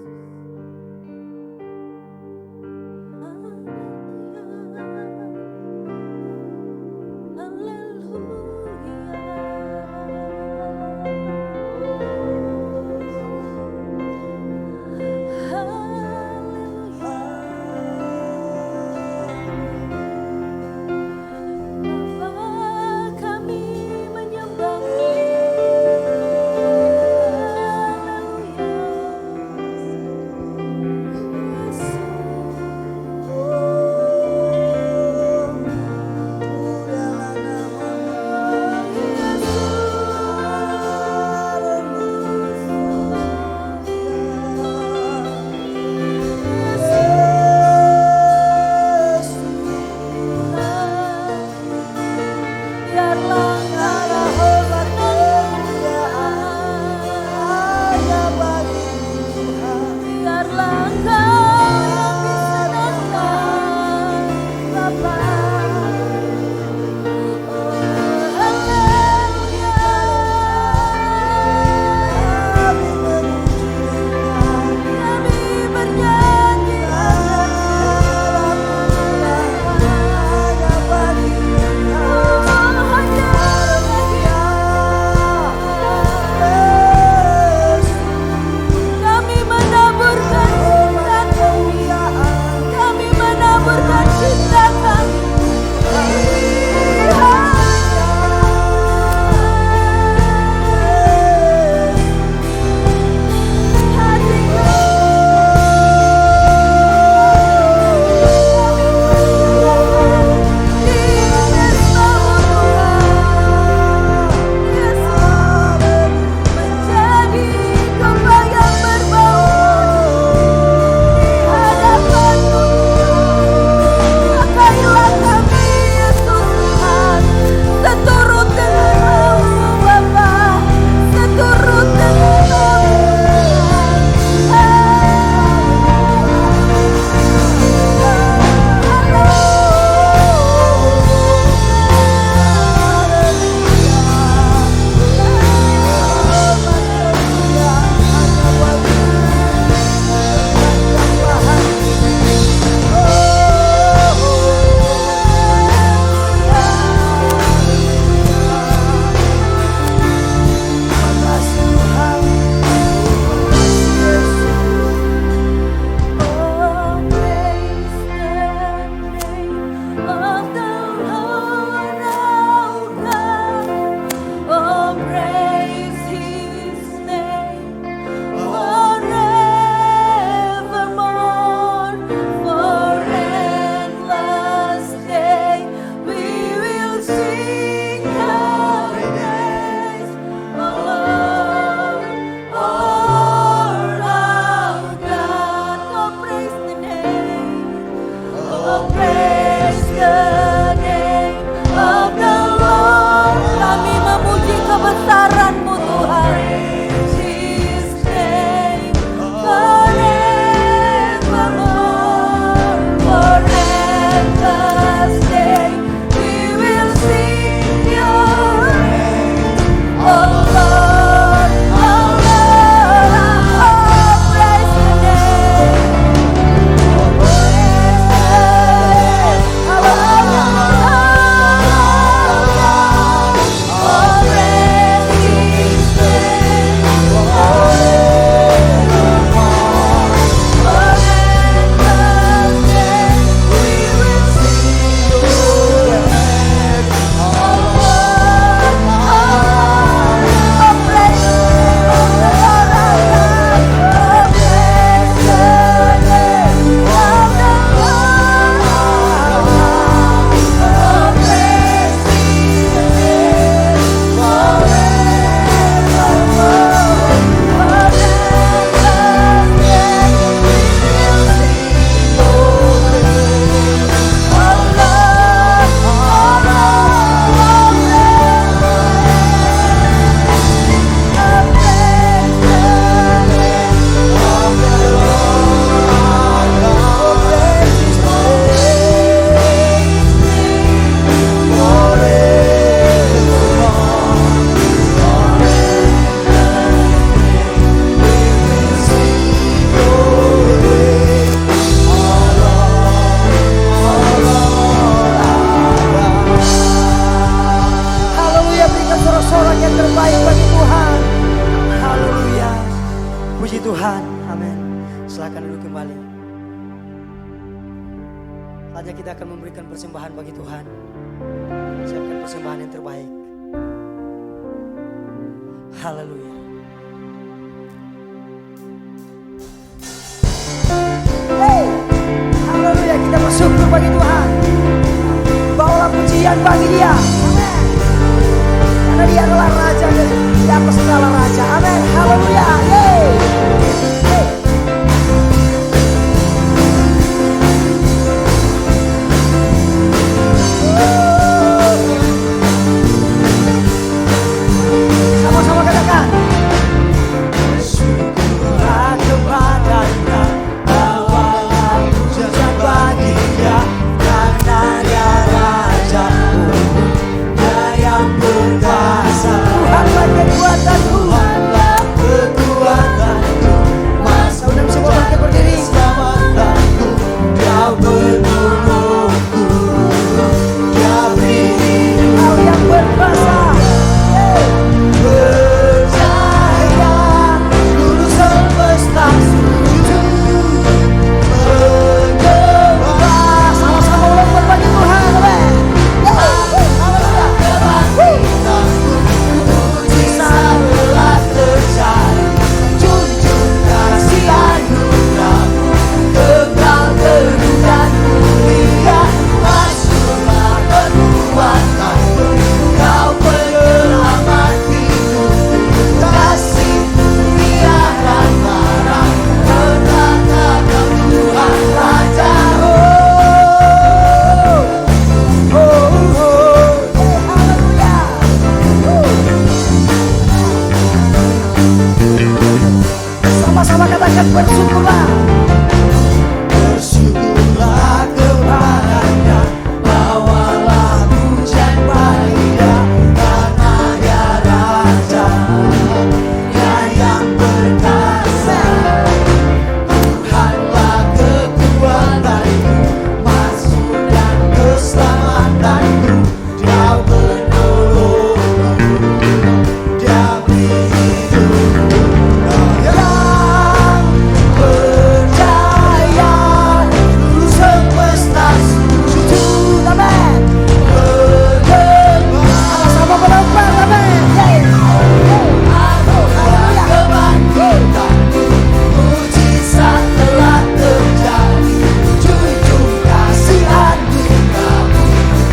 Speaker 2: Amin. Silakan duduk kembali. Saatnya kita akan memberikan persembahan bagi Tuhan. Siapkan persembahan yang terbaik. Haleluya. Hey, haleluya, kita bersyukur bagi Tuhan. Bawalah pujian bagi Dia. Amin. Karena Dia adalah Raja dari di atas segala raja. Amin. Haleluya. Hey. Hey. Sama-sama katakan. Bersyukurlah kepada-Nya, bawalah pujian bagi Dia, karena Dia Raja, Dia yang berkuasa. Tuhanlah kekuatanku, Tuhanlah kekuatanku, masa udah semua bangkit berdiri. Selamatkanku, Kau penolongku, Dia beri Kau yang berkuasa. Percaya seluruh semesta sujud menyembah. Sama-sama melompat bagi Tuhan. Amin. Mujizat telah terjadi, junjung kasih anugerah-Mu, kekal teguh dan mulia. Masuklah perbuatanmu, Kau penyelamat hidupku, kasih-Mu tiada tara, perkata Kau Tuhan Raja. Haleluya. Sama-sama katakan bersyukurlah. Bersyukurlah kepada-Nya, bawalah pujian bagi Dia, karena Dia Raja, Dia yang berkuasa. Tuhanlah kekuatanku, masuk dan keselamatanku, Dia penolongku, Dia beri hidupku. Yang percaya seluruh semesta sujud. Amin. Sama-sama melompat. Amin. Mujizat telah terjadi, junjung kasih anugerah-Mu,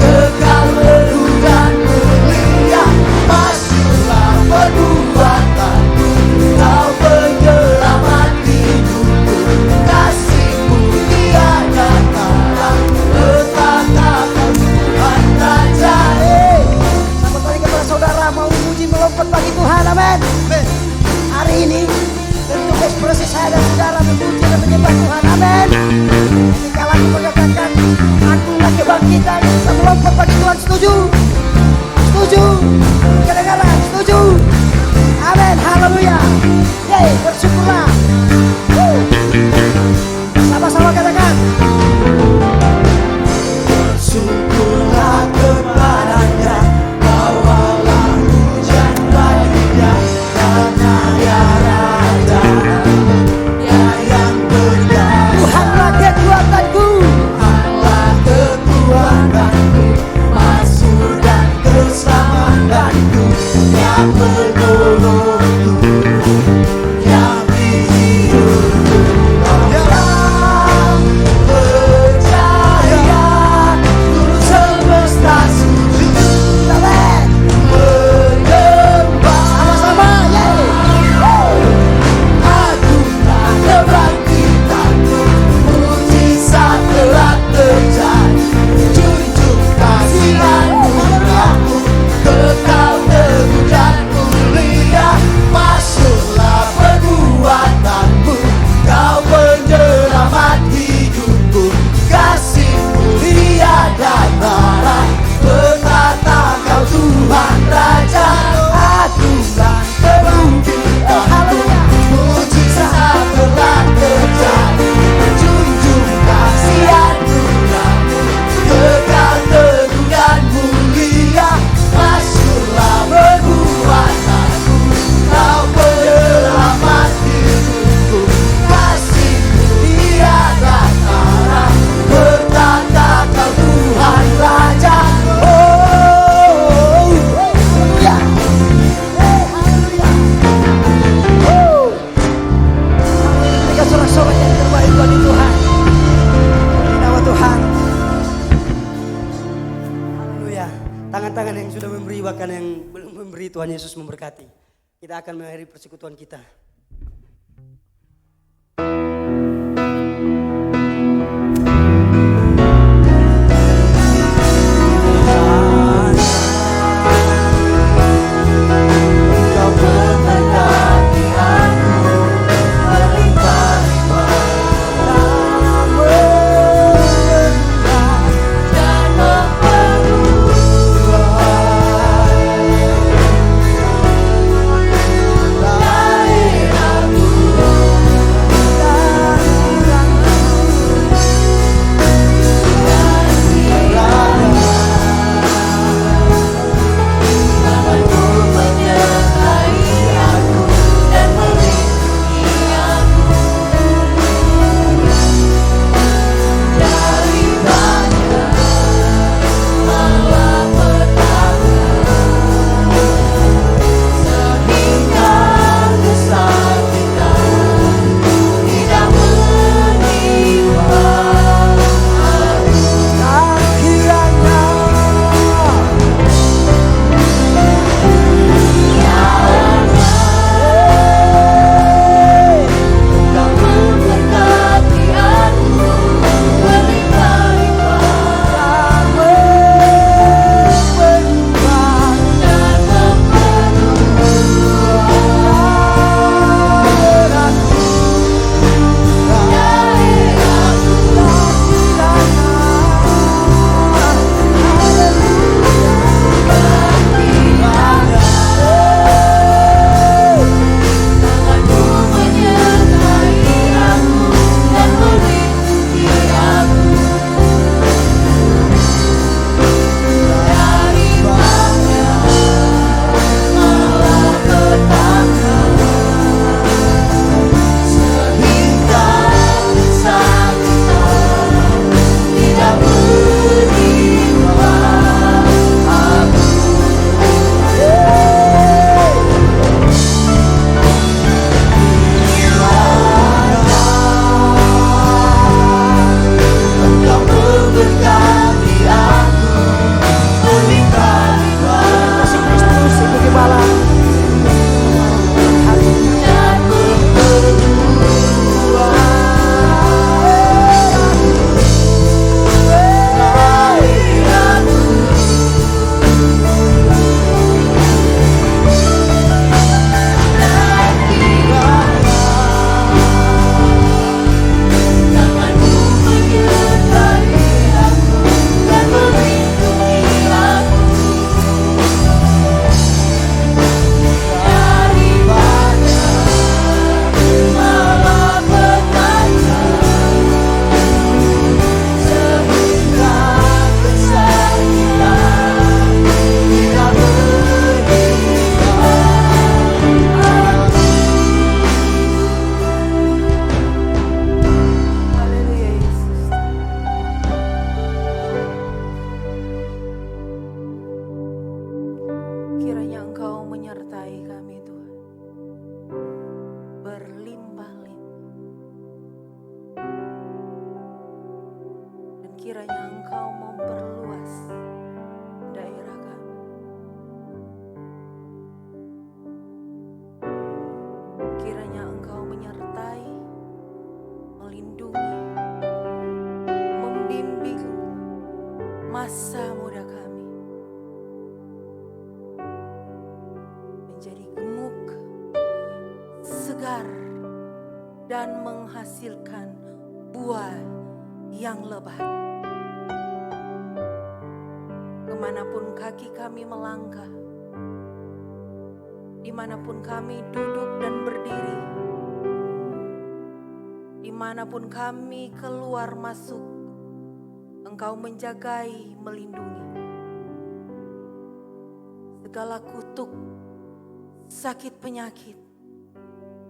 Speaker 2: kekal teguh dan mulia. Masuklah perbuatanmu, Kau penyelamat hidupku, kasih-Mu tiada tara, betapa Kau Tuhan Raja. Selamat pagi kepada saudara, mau memuji melompat bagi Tuhan. Amin. Hari ini bentuk ekspresi saya dan saudara memuji dan menyembah Tuhan. Amin. Ketika lagu mengatakan akulah kebangkitan, kita melompat bagi Tuhan. Setuju? Setuju? Kedengaran? Setuju? Amin. Haleluya. Yeay, bersyukurlah. Sama-sama katakan. Bersyukurlah kepada-Nya, bawalah pujian bagi Dia, karena Dia Raja, Dia yang berkuasa. Tuhanlah kekuatanku, Tuhanlah kekuatanku, masuk dan keselamatanku, Dia penolongku, Dia beri silakan yang sudah memberi, bahkan yang belum memberi. Tuhan Yesus memberkati. Kita akan mengakhiri persekutuan kita.
Speaker 3: kiranya Engkau memperluas daerah kami. Kiranya Engkau menyertai, melindungi, membimbing masa muda kami menjadi gemuk, segar, dan menghasilkan buah yang lebat. Kemanapun kaki kami melangkah, dimanapun kami duduk dan berdiri, dimanapun kami keluar masuk, Engkau menjagai, melindungi. Segala kutuk, sakit penyakit,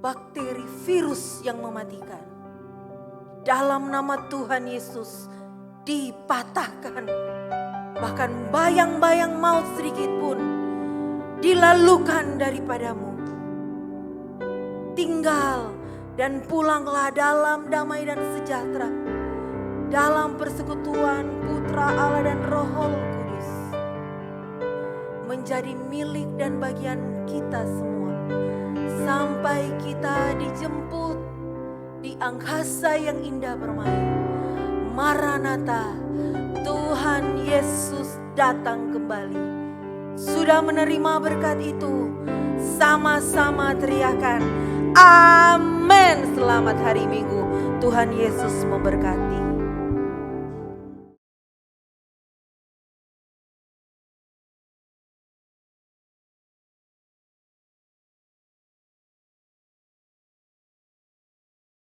Speaker 3: bakteri, virus yang mematikan, dalam nama Tuhan Yesus dipatahkan. Bahkan bayang-bayang maut sedikit pun dilalukan daripadamu. Tinggal dan pulanglah dalam damai dan sejahtera, dalam persekutuan Putra Allah dan Roh Kudus. menjadi milik dan bagian kita semua. Sampai kita dijemput di angkasa yang indah bermain. Maranatha, Tuhan Yesus datang kembali. Sudah menerima berkat itu, sama-sama teriakan, amin. Selamat hari Minggu, Tuhan Yesus memberkati.